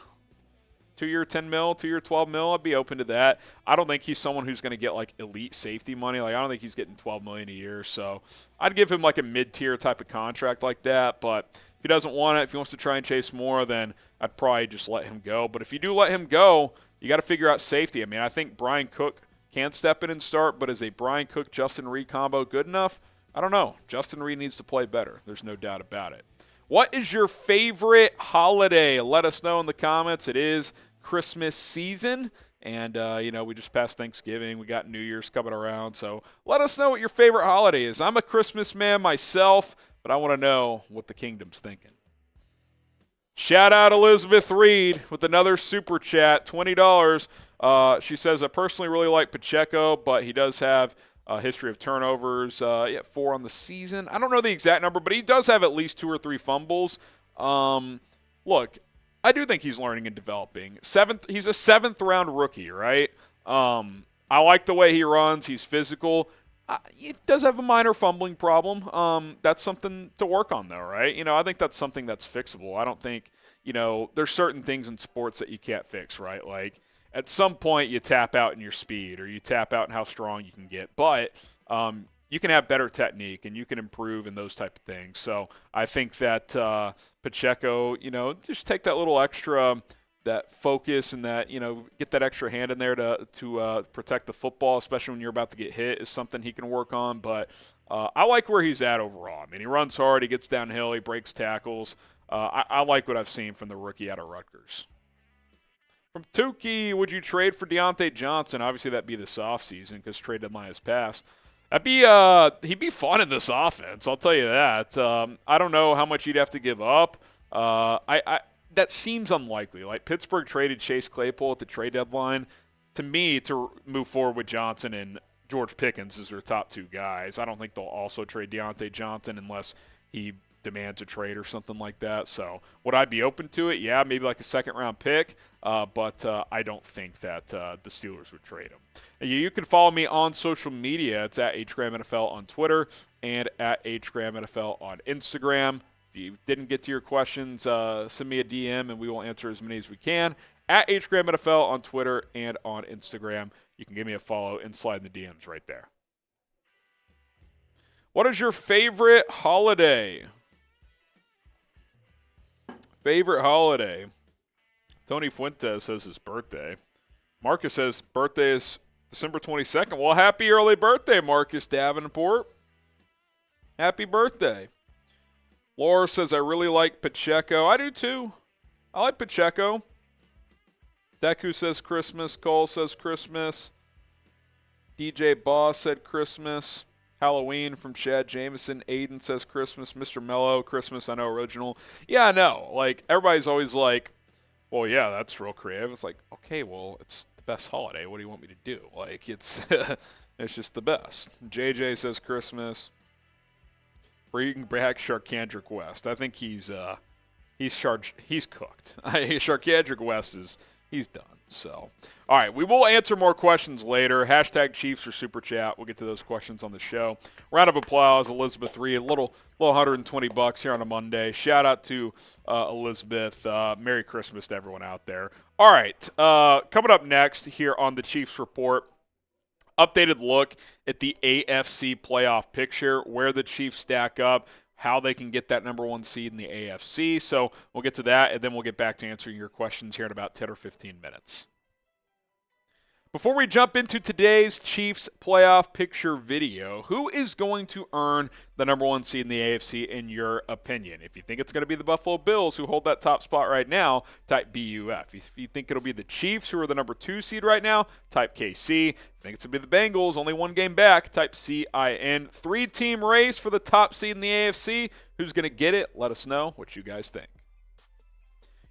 2-year $10 million, 2-year $12 million. I'd be open to that. I don't think he's someone who's going to get elite safety money. I don't think he's getting $12 million a year. So I'd give him a mid-tier type of contract like that. But if he doesn't want it, if he wants to try and chase more, then I'd probably just let him go. But if you do let him go, you got to figure out safety. I think Brian Cook can step in and start, but is a Brian Cook Justin Reid combo good enough? I don't know. Justin Reid needs to play better. There's no doubt about it. What is your favorite holiday? Let us know in the comments. It is Christmas season, and, we just passed Thanksgiving. We got New Year's coming around, so let us know what your favorite holiday is. I'm a Christmas man myself, but I want to know what the kingdom's thinking. Shout out Elizabeth Reid with another super chat, $20. She says, I personally really like Pacheco, but he does have a history of turnovers, 4 on the season. I don't know the exact number, but he does have at least 2 or 3 fumbles. Look, I do think he's learning and developing. He's a 7th-round rookie, right? I like the way he runs. He's physical. He does have a minor fumbling problem. That's something to work on, though, right? I think that's something that's fixable. I don't think, there's certain things in sports that you can't fix, right? At some point you tap out in your speed or you tap out in how strong you can get. But you can have better technique and you can improve in those type of things. So I think that Pacheco, just take that little extra, that focus and that, get that extra hand in there to protect the football, especially when you're about to get hit, is something he can work on. But I like where he's at overall. He runs hard, he gets downhill, he breaks tackles. I like what I've seen from the rookie out of Rutgers. From Tukey, would you trade for Deontay Johnson? Obviously, that'd be this offseason because trade deadline has passed. He'd be fun in this offense, I'll tell you that. I don't know how much he'd have to give up. That seems unlikely. Pittsburgh traded Chase Claypool at the trade deadline. To me, to move forward with Johnson and George Pickens as their top 2 guys. I don't think they'll also trade Deontay Johnson unless he demands a trade or something like that. So would I be open to it? Yeah, maybe a 2nd-round pick, but I don't think that the Steelers would trade him. And you can follow me on social media. It's at HGramNFL on Twitter and at HGramNFL on Instagram. If you didn't get to your questions, send me a DM and we will answer as many as we can. At HGramNFL on Twitter and on Instagram. You can give me a follow and slide in the DMs right there. What is your favorite holiday? Favorite holiday? Tony Fuentes says his birthday. Marcus says birthday is December 22nd. Well, happy early birthday, Marcus Davenport. Happy birthday. Laura says, I really like Pacheco. I do too. I like Pacheco. Deku says Christmas. Cole says Christmas. DJ Boss said Christmas. Halloween from Chad Jameson. Aiden says Christmas. Mr. Mello, Christmas. I know, original. Yeah, I know. Like, everybody's always like, well, yeah, that's real creative. It's like, okay, well, it's the best holiday. What do you want me to do? Like, it's it's just the best. JJ says Christmas. Bring back Sharkandrick West. I think he's cooked. Sharkandrick West he's done. So, all right, we will answer more questions later. Hashtag Chiefs or Super Chat. We'll get to those questions on the show. Round of applause, Elizabeth Reid. Little $120 here on a Monday. Shout out to Elizabeth. Merry Christmas to everyone out there. All right, coming up next here on the Chiefs Report. Updated look at the AFC playoff picture, where the Chiefs stack up, how they can get that number 1 seed in the AFC. So we'll get to that, and then we'll get back to answering your questions here in about 10 or 15 minutes. Before we jump into today's Chiefs playoff picture video, who is going to earn the number 1 seed in the AFC in your opinion? If you think it's going to be the Buffalo Bills, who hold that top spot right now, type BUF. If you think it'll be the Chiefs, who are the number 2 seed right now, type KC. If you think it's going to be the Bengals, only 1 game back, type CIN. 3-team race for the top seed in the AFC. Who's going to get it? Let us know what you guys think.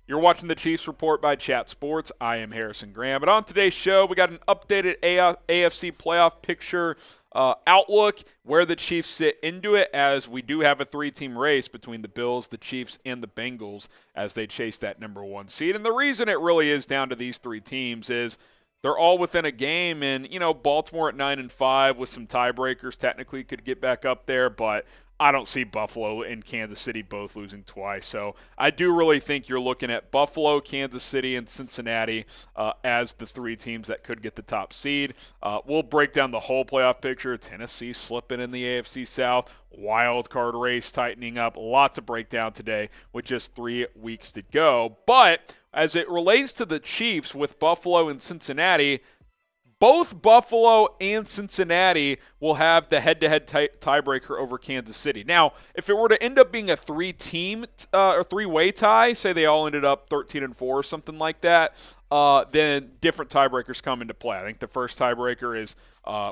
You're watching the Chiefs Report by Chat Sports. I am Harrison Graham. And on today's show, we got an updated AFC playoff picture outlook, where the Chiefs sit into it, as we do have a 3-team race between the Bills, the Chiefs, and the Bengals as they chase that number 1 seed. And the reason it really is down to these 3 teams is they're all within a game. And, Baltimore at 9-5 with some tiebreakers technically could get back up there, but I don't see Buffalo and Kansas City both losing twice. So I do really think you're looking at Buffalo, Kansas City, and Cincinnati as the 3 teams that could get the top seed. We'll break down the whole playoff picture. Tennessee slipping in the AFC South. Wild card race tightening up. A lot to break down today with just 3 weeks to go. But as it relates to the Chiefs with Buffalo and Cincinnati, both Buffalo and Cincinnati will have the head-to-head tiebreaker over Kansas City. Now, if it were to end up being a 3-team or 3-way tie, say they all ended up 13-4 or something like that, then different tiebreakers come into play. I think the first tiebreaker is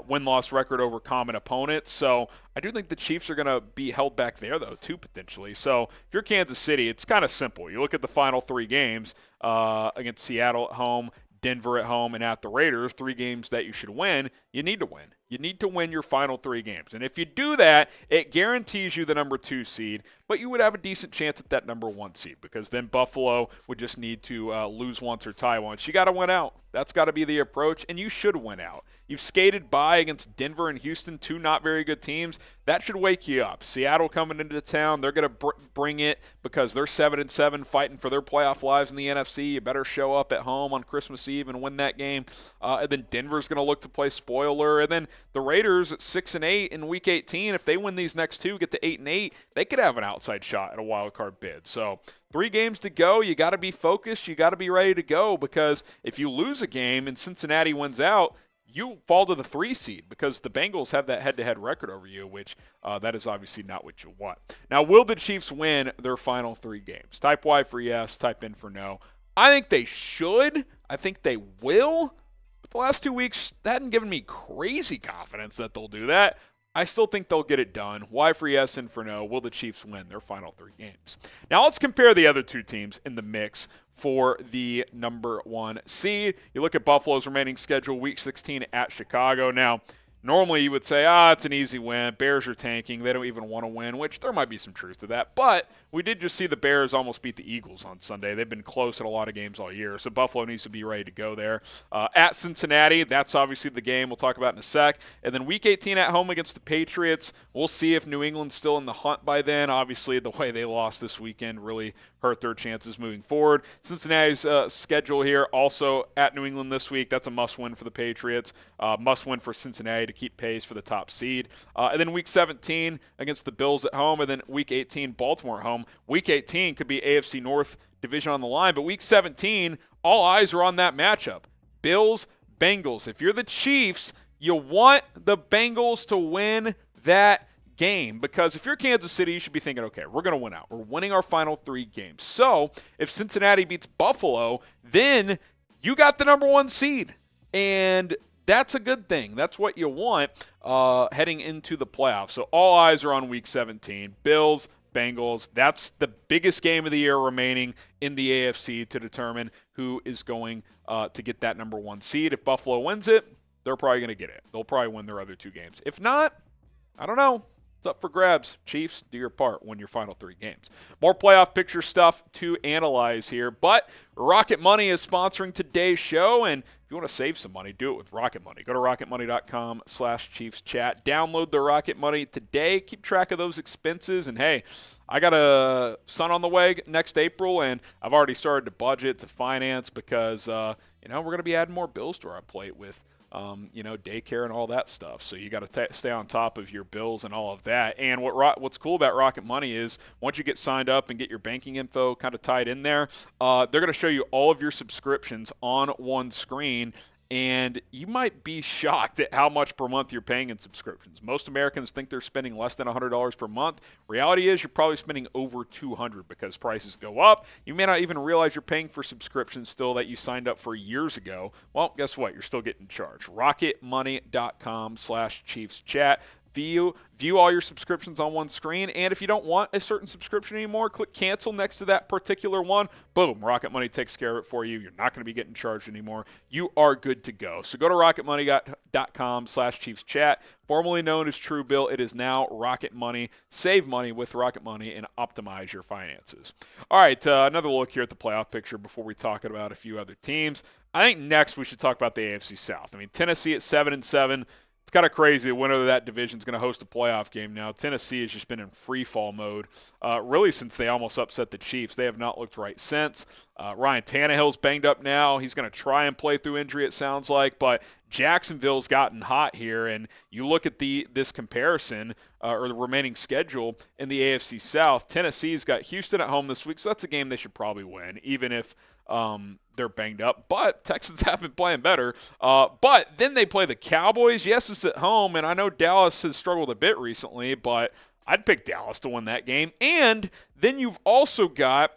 win-loss record over common opponents. So I do think the Chiefs are going to be held back there, though, too, potentially. So if you're Kansas City, it's kind of simple. You look at the final 3 games against Seattle at home, Denver at home, and at the Raiders, 3 games that you should win. You need to win. You need to win your final 3 games. And if you do that, it guarantees you the number 2 seed, but you would have a decent chance at that number 1 seed, because then Buffalo would just need to lose once or tie once. You got to win out. That's got to be the approach, and you should win out. You've skated by against Denver and Houston, 2 not very good teams. That should wake you up. Seattle coming into town, they're going to bring it because they're 7-7 fighting for their playoff lives in the NFC. You better show up at home on Christmas Eve and win that game. And then Denver's going to look to play spoiler. And then the Raiders at 6-8 in Week 18, if they win these next 2, get to 8-8, they could have an outside shot at a wild card bid. So 3 games to go. You got to be focused. You got to be ready to go, because if you lose a game and Cincinnati wins out, you fall to the 3 seed, because the Bengals have that head-to-head record over you, which that is obviously not what you want. Now, will the Chiefs win their final 3 games? Type Y for yes, type in for no. I think they should. I think they will. But the last 2 weeks, that hadn't given me crazy confidence that they'll do that. I still think they'll get it done. Y for yes and for no. Will the Chiefs win their final 3 games? Now let's compare the other 2 teams in the mix for the number 1 seed. You look at Buffalo's remaining schedule, Week 16 at Chicago. Now, normally you would say, it's an easy win. Bears are tanking. They don't even want to win, which there might be some truth to that. But we did just see the Bears almost beat the Eagles on Sunday. They've been close at a lot of games all year, so Buffalo needs to be ready to go there. At Cincinnati, that's obviously the game we'll talk about in a sec. And then Week 18 at home against the Patriots. We'll see if New England's still in the hunt by then. Obviously, the way they lost this weekend really hurt their chances moving forward. Cincinnati's schedule here also at New England this week. That's a must-win for the Patriots. Must-win for Cincinnati to keep pace for the top seed. And then Week 17 against the Bills at home, and then Week 18 Baltimore at home. Week 18 could be AFC North division on the line, but Week 17, all eyes are on that matchup. Bills, Bengals. If you're the Chiefs, you want the Bengals to win that game, because if you're Kansas City, you should be thinking, okay, we're going to win out. We're winning our final 3 games. So if Cincinnati beats Buffalo, then you got the number 1 seed. And that's a good thing. That's what you want heading into the playoffs. So all eyes are on Week 17. Bills, Bengals. That's the biggest game of the year remaining in the AFC to determine who is going to get that number 1 seed. If Buffalo wins it, they're probably going to get it. They'll probably win their other 2 games. If not, I don't know. It's up for grabs. Chiefs, do your part. Win your final 3 games. More playoff picture stuff to analyze here. But Rocket Money is sponsoring today's show. And if you want to save some money, do it with Rocket Money. Go to rocketmoney.com/ChiefsChat. Download the Rocket Money today. Keep track of those expenses. And, hey, I got a son on the way next April, and I've already started to budget, to finance, because, we're going to be adding more bills to our plate with daycare and all that stuff. So you got to stay on top of your bills and all of that. And what's cool about Rocket Money is once you get signed up and get your banking info kind of tied in there, they're going to show you all of your subscriptions on one screen. And you might be shocked at how much per month you're paying in subscriptions. Most Americans think they're spending less than $100 per month. Reality is you're probably spending over $200 because prices go up. You may not even realize you're paying for subscriptions still that you signed up for years ago. Well, guess what? You're still getting charged. rocketmoney.com/ChiefsChat. View all your subscriptions on one screen, and if you don't want a certain subscription anymore, click cancel next to that particular one. Boom, Rocket Money takes care of it for you. You're not going to be getting charged anymore. You are good to go. So go to rocketmoney.com/ChiefsChat, formerly known as Truebill. It is now Rocket Money. Save money with Rocket Money and optimize your finances. All right, another look here at the playoff picture before we talk about a few other teams. I think next we should talk about the AFC South. I mean, Tennessee at 7-7. It's kind of crazy. The winner of that division is going to host a playoff game now. Tennessee has just been in free fall mode, really since they almost upset the Chiefs. They have not looked right since. Ryan Tannehill's banged up now. He's going to try and play through injury, it sounds like. But Jacksonville's gotten hot here, and you look at this comparison or the remaining schedule in the AFC South. Tennessee's got Houston at home this week, so that's a game they should probably win, even if they're banged up. But Texans have been playing better. But then they play the Cowboys. Yes, it's at home, and I know Dallas has struggled a bit recently, but I'd pick Dallas to win that game. And then you've also got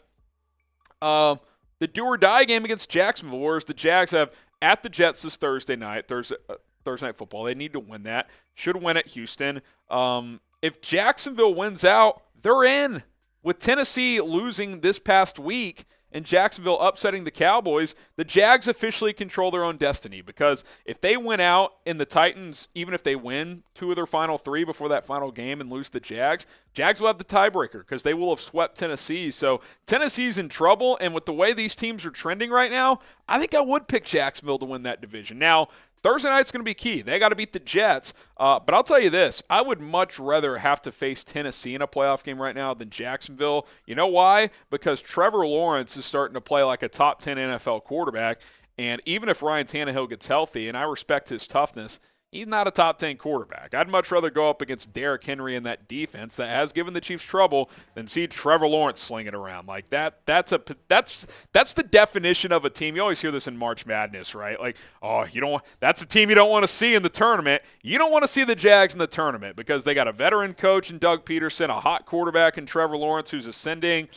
the do-or-die game against Jacksonville, whereas the Jags have at the Jets this Thursday Night Football. They need to win that. Should win at Houston. If Jacksonville wins out, they're in. With Tennessee losing this past week and Jacksonville upsetting the Cowboys, the Jags officially control their own destiny, because if they win out and the Titans, even if they win 2 of their final 3 before that final game and lose the Jags will have the tiebreaker because they will have swept Tennessee. So Tennessee's in trouble, and with the way these teams are trending right now, I think I would pick Jacksonville to win that division. Now, Thursday night's going to be key. They got to beat the Jets. But I'll tell you this, I would much rather have to face Tennessee in a playoff game right now than Jacksonville. You know why? Because Trevor Lawrence is starting to play like a top 10 NFL quarterback. And even if Ryan Tannehill gets healthy, and I respect his toughness, he's not a top 10 quarterback. I'd much rather go up against Derrick Henry in that defense that has given the Chiefs trouble than see Trevor Lawrence sling it around. Like that's the definition of a team. You always hear this in March Madness, right? Like, that's a team you don't want to see in the tournament. You don't want to see the Jags in the tournament because they got a veteran coach in Doug Peterson, a hot quarterback in Trevor Lawrence who's ascending.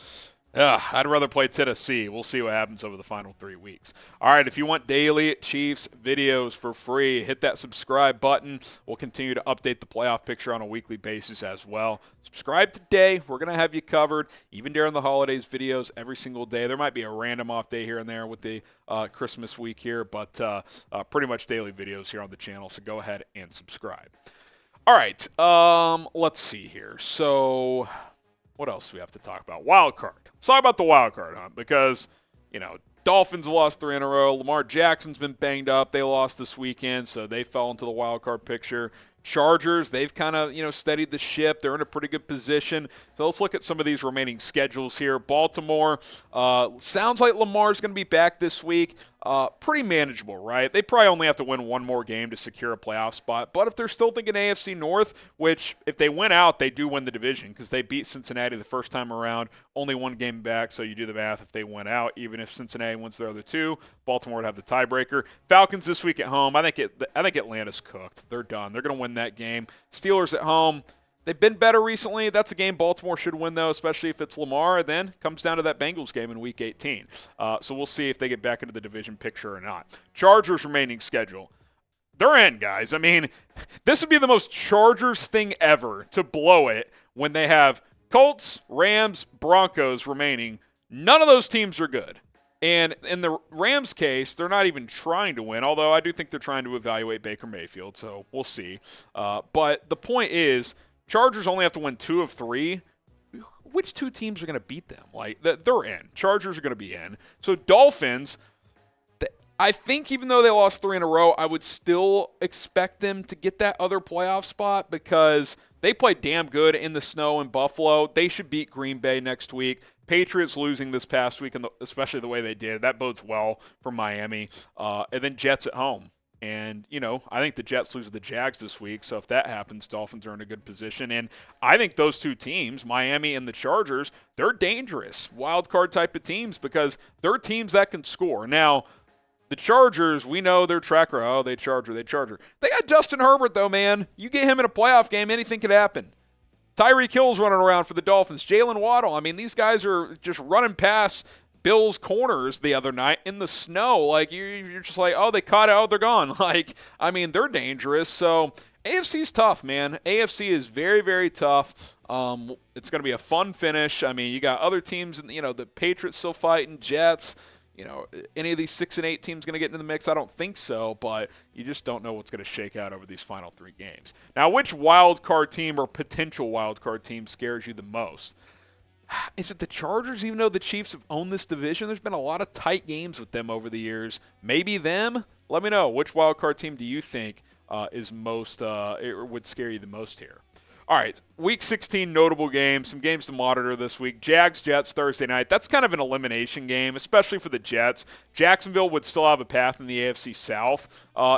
I'd rather play Tennessee. We'll see what happens over the final 3 weeks. All right, if you want daily Chiefs videos for free, hit that subscribe button. We'll continue to update the playoff picture on a weekly basis as well. Subscribe today. We're going to have you covered, even during the holidays, videos every single day. There might be a random off day here and there with the Christmas week here, but pretty much daily videos here on the channel, so go ahead and subscribe. All right, let's see here. So what else do we have to talk about? Wild card. Let's talk about the wild card hunt because, Dolphins lost 3 in a row. Lamar Jackson's been banged up. They lost this weekend, so they fell into the wild card picture. Chargers, they've kind of, steadied the ship. They're in a pretty good position. So let's look at some of these remaining schedules here. Baltimore, sounds like Lamar's going to be back this week. Pretty manageable, right? They probably only have to win one more game to secure a playoff spot. But if they're still thinking AFC North, which if they win out, they do win the division because they beat Cincinnati the first time around, only one game back. So you do the math if they win out, even if Cincinnati wins their other 2. Baltimore would have the tiebreaker. Falcons this week at home. I think Atlanta's cooked. They're done. They're going to win that game. Steelers at home. They've been better recently. That's a game Baltimore should win, though, especially if it's Lamar. Then comes down to that Bengals game in Week 18. So we'll see if they get back into the division picture or not. Chargers remaining schedule. They're in, guys. I mean, this would be the most Chargers thing ever to blow it when they have Colts, Rams, Broncos remaining. None of those teams are good. And in the Rams' case, they're not even trying to win, although I do think they're trying to evaluate Baker Mayfield, so we'll see. But the point is, Chargers only have to win 2 of 3. Which 2 teams are going to beat them? Like, they're in. Chargers are going to be in. So Dolphins, I think even though they lost 3 in a row, I would still expect them to get that other playoff spot because they played damn good in the snow in Buffalo. They should beat Green Bay next week. Patriots losing this past week, and especially the way they did, that bodes well for Miami. And then Jets at home. And, I think the Jets lose to the Jags this week, so if that happens, Dolphins are in a good position. And I think those 2 teams, Miami and the Chargers, they're dangerous, wild card type of teams because they're teams that can score. Now, the Chargers, we know their track record. Oh, they Charger. They got Justin Herbert, though, man. You get him in a playoff game, anything could happen. Tyreek Hill's running around for the Dolphins. Jalen Waddle. I mean, these guys are just running past Bills corners the other night in the snow. Like, you're just like, oh, they caught out, they're gone. Like, I mean, they're dangerous. So AFC's tough, man. AFC is very, very tough. It's going to be a fun finish. I mean, you got other teams, the Patriots still fighting, Jets. Any of these 6 and 8 teams going to get into the mix? I don't think so, but you just don't know what's going to shake out over these final 3 games. Now, which wild card team or potential wild card team scares you the most? Is it the Chargers, even though the Chiefs have owned this division? There's been a lot of tight games with them over the years. Maybe them? Let me know. Which wild card team do you think is most would scare you the most here? All right, Week 16 notable games, some games to monitor this week. Jags-Jets Thursday night. That's kind of an elimination game, especially for the Jets. Jacksonville would still have a path in the AFC South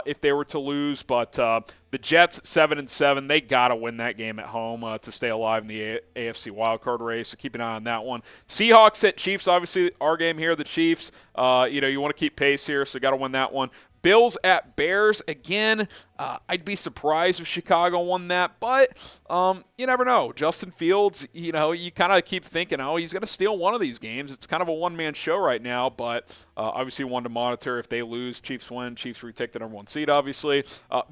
if they were to lose, but the Jets 7-7, they got to win that game at home to stay alive in the AFC wildcard race, so keep an eye on that one. Seahawks at Chiefs, obviously our game here, the Chiefs. You want to keep pace here, so got to win that one. Bills at Bears. Again, I'd be surprised if Chicago won that, but you never know. Justin Fields, you kind of keep thinking, he's going to steal one of these games. It's kind of a one-man show right now, but obviously one to monitor. If they lose, Chiefs win. Chiefs retake the number 1 seed, obviously.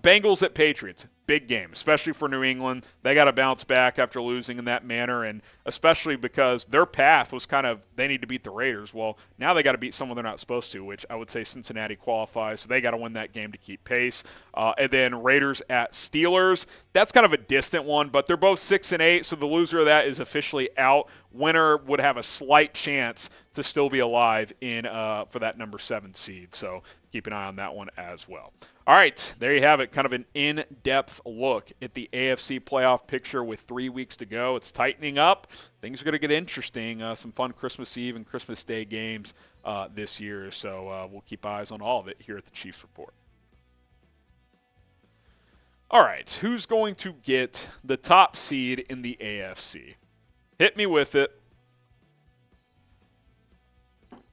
Bengals at Patriots. Big game, especially for New England. They got to bounce back after losing in that manner, and especially because their path was kind of they need to beat the Raiders. Well, now they got to beat someone they're not supposed to, which I would say Cincinnati qualifies, so they got to win that game to keep pace. And then Raiders at Steelers. That's kind of a distant one, but they're both 6-8, so the loser of that is officially out. Winner would have a slight chance to still be alive in for that number 7 seed, so keep an eye on that one as well. All right, there you have it, kind of an in-depth look at the AFC playoff picture with 3 weeks to go. It's tightening up. Things are going to get interesting. Some fun Christmas Eve and Christmas Day games this year, so we'll keep eyes on all of it here at the Chiefs Report. All right, who's going to get the top seed in the AFC? Hit me with it.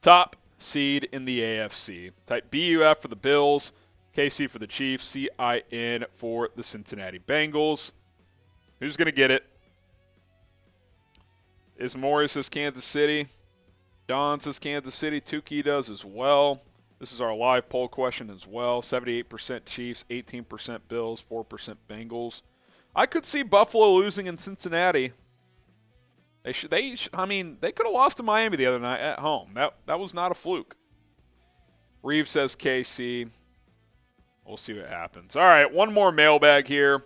Top seed in the AFC. Type BUF for the Bills, KC for the Chiefs, CIN for the Cincinnati Bengals. Who's going to get it? Ismori says Kansas City. Don says Kansas City. Tukey does as well. This is our live poll question as well. 78% Chiefs, 18% Bills, 4% Bengals. I could see Buffalo losing in Cincinnati. They could have lost to Miami the other night at home. That was not a fluke. Reeve says KC. We'll see what happens. All right, one more mailbag here.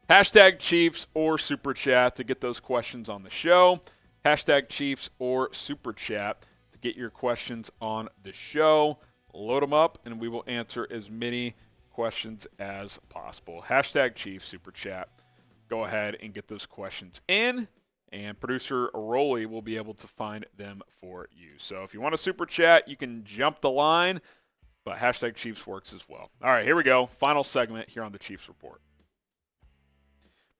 Hashtag Chiefs or Super Chat to get those questions on the show. Hashtag Chiefs or Super Chat to get your questions on the show. Load them up, and we will answer as many questions as possible. Hashtag Chiefs Super Chat. Go ahead and get those questions in, and producer Aroli will be able to find them for you. So if you want a Super Chat, you can jump the line, but hashtag Chiefs works as well. All right, here we go. Final segment here on the Chiefs Report.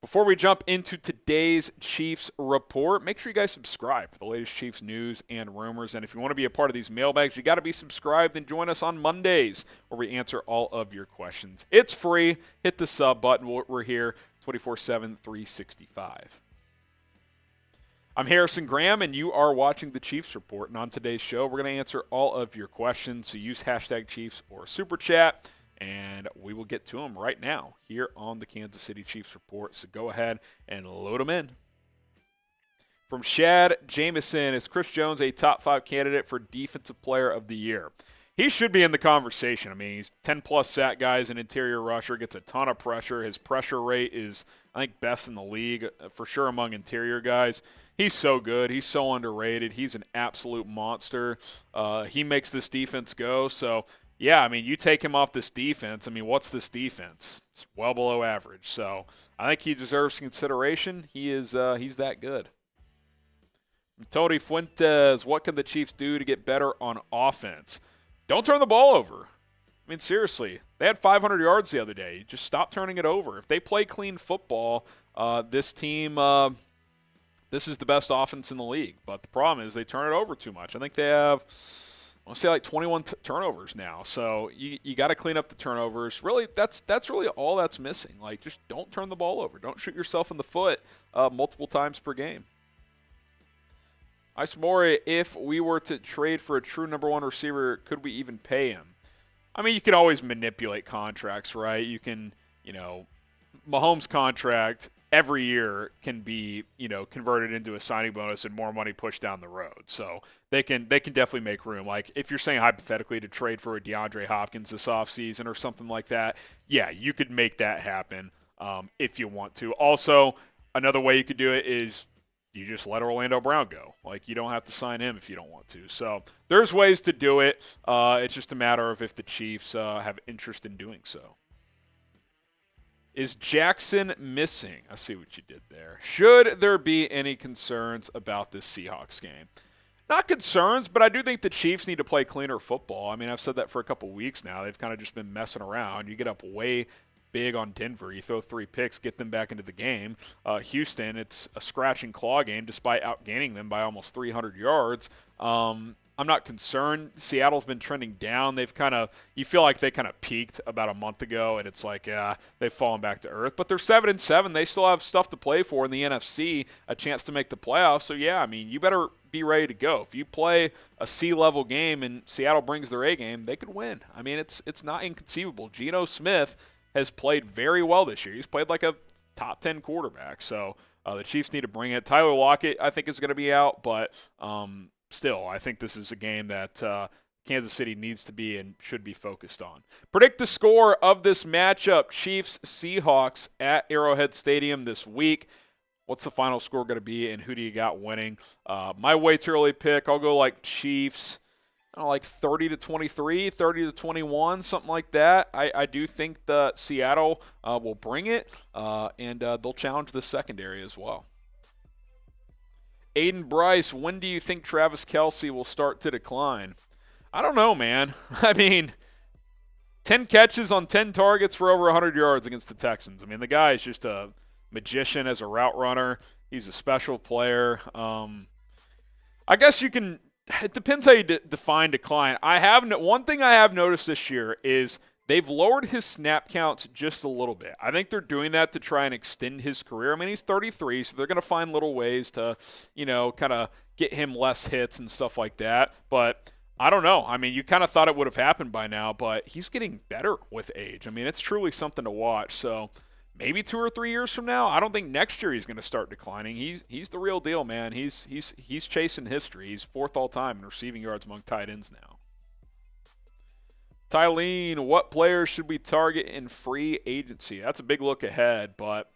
Before we jump into today's Chiefs report, make sure you guys subscribe for the latest Chiefs news and rumors. And if you want to be a part of these mailbags, you got to be subscribed and join us on Mondays where we answer all of your questions. It's free. Hit the sub button. We're here 24/7, 365. I'm Harrison Graham, and you are watching the Chiefs Report. And on today's show, we're going to answer all of your questions. So use hashtag Chiefs or Super Chat, and we will get to them right now here on the Kansas City Chiefs Report. So go ahead and load them in. From Shad Jameson, is Chris Jones a top 5 candidate for Defensive Player of the Year? He should be in the conversation. I mean, he's 10-plus sack guys, an interior rusher, gets a ton of pressure. His pressure rate is, I think, best in the league, for sure among interior guys. He's so good. He's so underrated. He's an absolute monster. He makes this defense go. So, yeah, I mean, you take him off this defense. I mean, what's this defense? It's well below average. So I think he deserves consideration. He's that good. Tony Fuentes, what can the Chiefs do to get better on offense? Don't turn the ball over. I mean, seriously, they had 500 yards the other day. Just stop turning it over. If they play clean football, this team this is the best offense in the league. But the problem is they turn it over too much. I think they have, I want to say, like 21 turnovers now. So you got to clean up the turnovers. Really, that's really all that's missing. Like, just don't turn the ball over. Don't shoot yourself in the foot multiple times per game. Isomori, if we were to trade for a true number 1 receiver, could we even pay him? I mean, you can always manipulate contracts, right? You can, Mahomes' contract every year can be, converted into a signing bonus and more money pushed down the road. So they can definitely make room. Like, if you're saying hypothetically to trade for a DeAndre Hopkins this offseason or something like that, yeah, you could make that happen if you want to. Also, another way you could do it is you just let Orlando Brown go. Like, you don't have to sign him if you don't want to. So there's ways to do it. It's just a matter of if the Chiefs have interest in doing so. Is Jackson missing? I see what you did there. Should there be any concerns about this Seahawks game? Not concerns, but I do think the Chiefs need to play cleaner football. I mean, I've said that for a couple weeks now. They've kind of just been messing around. You get up way big on Denver. You throw 3 picks, get them back into the game. Houston, it's a scratch and claw game despite outgaining them by almost 300 yards. I'm not concerned. Seattle's been trending down. You feel like they kind of peaked about a month ago, and it's like, they've fallen back to earth. But they're 7-7. They still have stuff to play for in the NFC, a chance to make the playoffs. So, yeah, I mean, you better be ready to go. If you play a C-level game and Seattle brings their A game, they could win. I mean, it's not inconceivable. Geno Smith has played very well this year. He's played like a top 10 quarterback. So the Chiefs need to bring it. Tyler Lockett, I think, is going to be out, but still, I think this is a game that Kansas City needs to be and should be focused on. Predict the score of this matchup, Chiefs-Seahawks at Arrowhead Stadium this week. What's the final score going to be, and who do you got winning? My way too early pick, I'll go like Chiefs, like 30-23, 30-21, something like that. I do think that Seattle will bring it, and they'll challenge the secondary as well. Aiden Bryce, when do you think Travis Kelce will start to decline? I don't know, man. I mean, 10 catches on 10 targets for over 100 yards against the Texans. I mean, the guy is just a magician as a route runner. He's a special player. I guess you can – it depends how you define decline. One thing I have noticed this year is they've lowered his snap counts just a little bit. I think they're doing that to try and extend his career. I mean, he's 33, so they're going to find little ways to, kind of get him less hits and stuff like that. But I don't know. I mean, you kind of thought it would have happened by now, but he's getting better with age. I mean, it's truly something to watch. So maybe 2 or 3 years from now, I don't think next year he's going to start declining. He's the real deal, man. He's chasing history. He's 4th all time in receiving yards among tight ends now. Tylene, what players should we target in free agency? That's a big look ahead, but,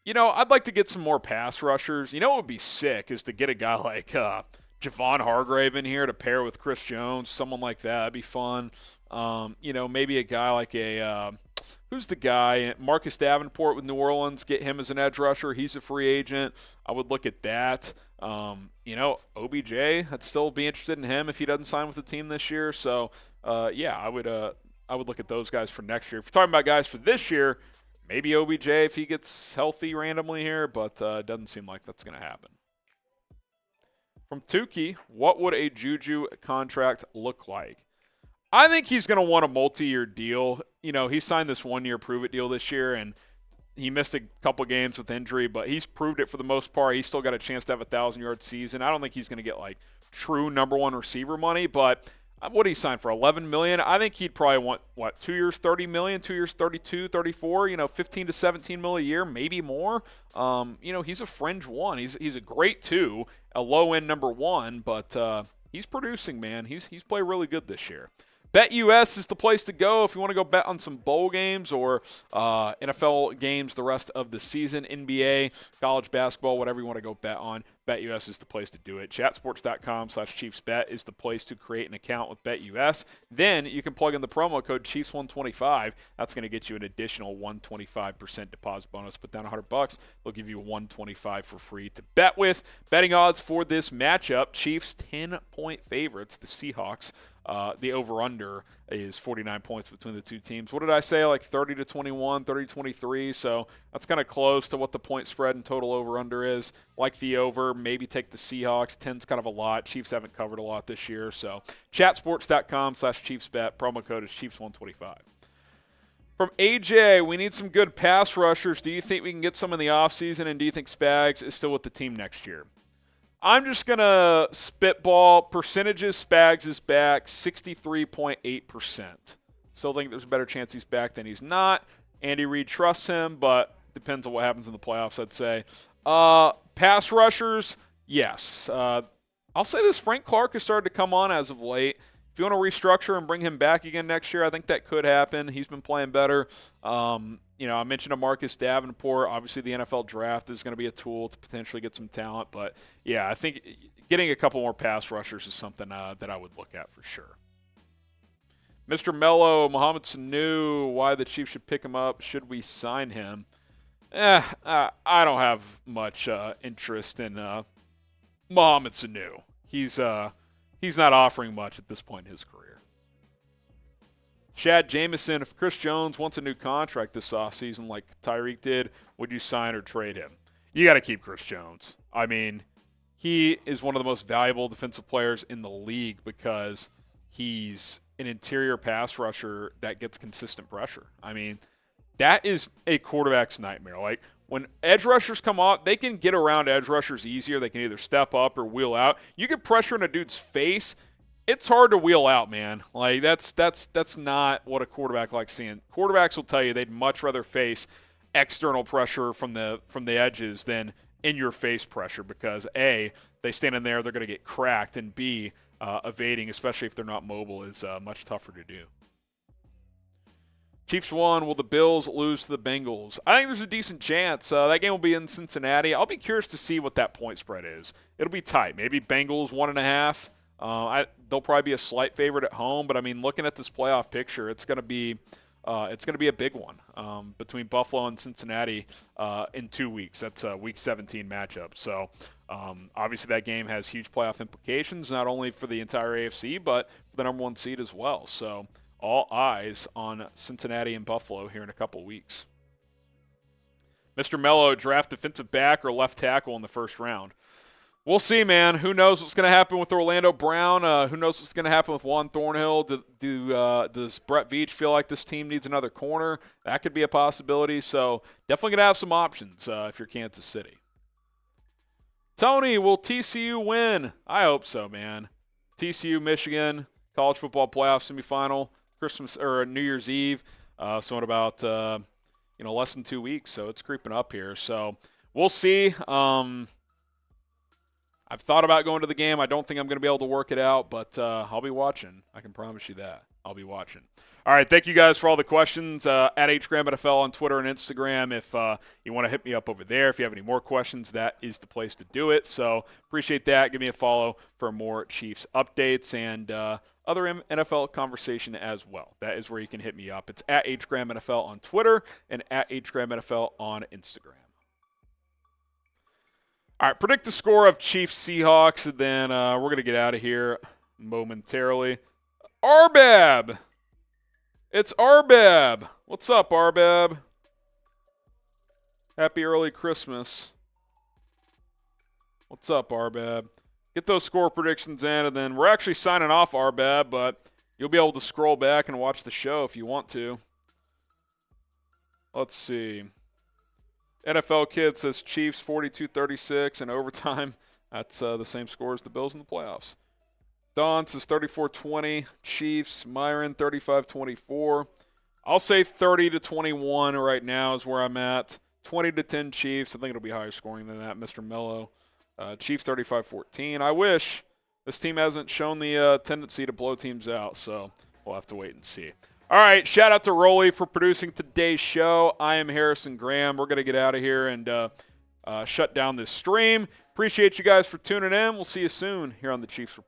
I'd like to get some more pass rushers. What would be sick is to get a guy like Javon Hargrave in here to pair with Chris Jones, someone like that. That'd be fun. Maybe a guy like who's the guy? Marcus Davenport with New Orleans, get him as an edge rusher. He's a free agent. I would look at that. OBJ, I'd still be interested in him if he doesn't sign with the team this year. So, I would look at those guys for next year. If you're talking about guys for this year, Maybe OBJ if he gets healthy randomly here, but it doesn't seem like that's going to happen. From Tukey, what would a Juju contract look like? I think he's going to want a multi-year deal. You know, he signed this one-year prove-it deal this year, and he missed a couple games with injury, but he's proved it for the most part. He's still got a chance to have a 1,000-yard season. I don't think he's going to get, like, true number one receiver money, but what did he sign for, $11 million? I think he'd probably want, 2 years, $30 million, 2 years, 32, 34, you know, 15 to 17 million a year, maybe more. You know, he's a fringe one. He's a great two, a low-end number one, but he's producing, man. He's played really good this year. BetUS is the place to go if you want to go bet on some bowl games or NFL games the rest of the season, NBA, college basketball, whatever you want to go bet on. BetUS is the place to do it. Chatsports.com/ChiefsBet is the place to create an account with BetUS. Then you can plug in the promo code Chiefs125. That's going to get you an additional 125% deposit bonus. Put down $100. They'll give you $125 for free to bet with. Betting odds for this matchup: Chiefs 10-point favorites, the Seahawks. The over-under is 49 points between the two teams. What did I say, like 30-21, 30-23? So that's kind of close to what the point spread and total over-under is. Like the over, maybe take the Seahawks. 10's kind of a lot. Chiefs haven't covered a lot this year. So chatsports.com/ChiefsBet. Promo code is Chiefs125. From AJ, we need some good pass rushers. Do you think we can get some in the offseason, and do you think Spags is still with the team next year? I'm just going to spitball percentages. Spags is back 63.8%. Still think there's a better chance he's back than he's not. Andy Reid trusts him, but depends on what happens in the playoffs, I'd say. Pass rushers, yes. I'll say this, Frank Clark has started to come on as of late. If you want to restructure and bring him back again next year, I think that could happen. He's been playing better. You know, I mentioned Marcus Davenport. Obviously, the NFL draft is going to be a tool to potentially get some talent. But, yeah, I think getting a couple more pass rushers is something that I would look at for sure. Mr. Mello, Mohamed Sanu, why the Chiefs should pick him up. Should we sign him? I don't have much interest in Mohamed Sanu. He's not offering much at this point in his career. Chad Jameson, if Chris Jones wants a new contract this offseason like Tyreek did, would you sign or trade him? You got to keep Chris Jones. I mean, he is one of the most valuable defensive players in the league because he's an interior pass rusher that gets consistent pressure. I mean, that is a quarterback's nightmare. Like, when edge rushers come off, they can get around edge rushers easier. They can either step up or wheel out. You get pressure in a dude's face, it's hard to wheel out, man. Like, that's not what a quarterback likes seeing. Quarterbacks will tell you they'd much rather face external pressure from the edges than in-your-face pressure because, A, they stand in there, they're going to get cracked, and B, evading, especially if they're not mobile, is much tougher to do. Chiefs won. Will the Bills lose to the Bengals? I think there's a decent chance. That game will be in Cincinnati. I'll be curious to see what that point spread is. It'll be tight. Maybe Bengals 1.5. They'll probably be a slight favorite at home, but I mean, looking at this playoff picture, it's going to be a big one between Buffalo and Cincinnati in 2 weeks. That's a Week 17 matchup. So obviously, that game has huge playoff implications, not only for the entire AFC, but for the number one seed as well. So all eyes on Cincinnati and Buffalo here in a couple weeks. Mr. Mello, draft defensive back or left tackle in the first round? We'll see, man. Who knows what's going to happen with Orlando Brown? Who knows what's going to happen with Juan Thornhill? Does Brett Veach feel like this team needs another corner? That could be a possibility. So definitely going to have some options if you're Kansas City. Tony, will TCU win? I hope so, man. TCU, Michigan, college football playoff semifinal, Christmas or New Year's Eve. So in about less than 2 weeks. So it's creeping up here. So we'll see. I've thought about going to the game. I don't think I'm going to be able to work it out, but I'll be watching. I can promise you that. I'll be watching. All right, thank you guys for all the questions. At HGramNFL on Twitter and Instagram. If you want to hit me up over there, if you have any more questions, that is the place to do it. So appreciate that. Give me a follow for more Chiefs updates and other NFL conversation as well. That is where you can hit me up. It's at HGramNFL on Twitter and at HGramNFL on Instagram. All right, predict the score of Chiefs-Seahawks, and then we're going to get out of here momentarily. Arbab! It's Arbab. What's up, Arbab? Happy early Christmas. What's up, Arbab? Get those score predictions in, and then we're actually signing off, Arbab, but you'll be able to scroll back and watch the show if you want to. Let's see. NFL Kid says Chiefs 42-36 in overtime. That's the same score as the Bills in the playoffs. Don says 34-20 Chiefs. Myron 35-24. I'll say 30-21 right now is where I'm at. 20-10 Chiefs. I think it'll be higher scoring than that, Mr. Mello. Chiefs 35-14. I wish. This team hasn't shown the tendency to blow teams out, so we'll have to wait and see. All right, shout out to Rolly for producing today's show. I am Harrison Graham. We're going to get out of here and shut down this stream. Appreciate you guys for tuning in. We'll see you soon here on the Chiefs Report.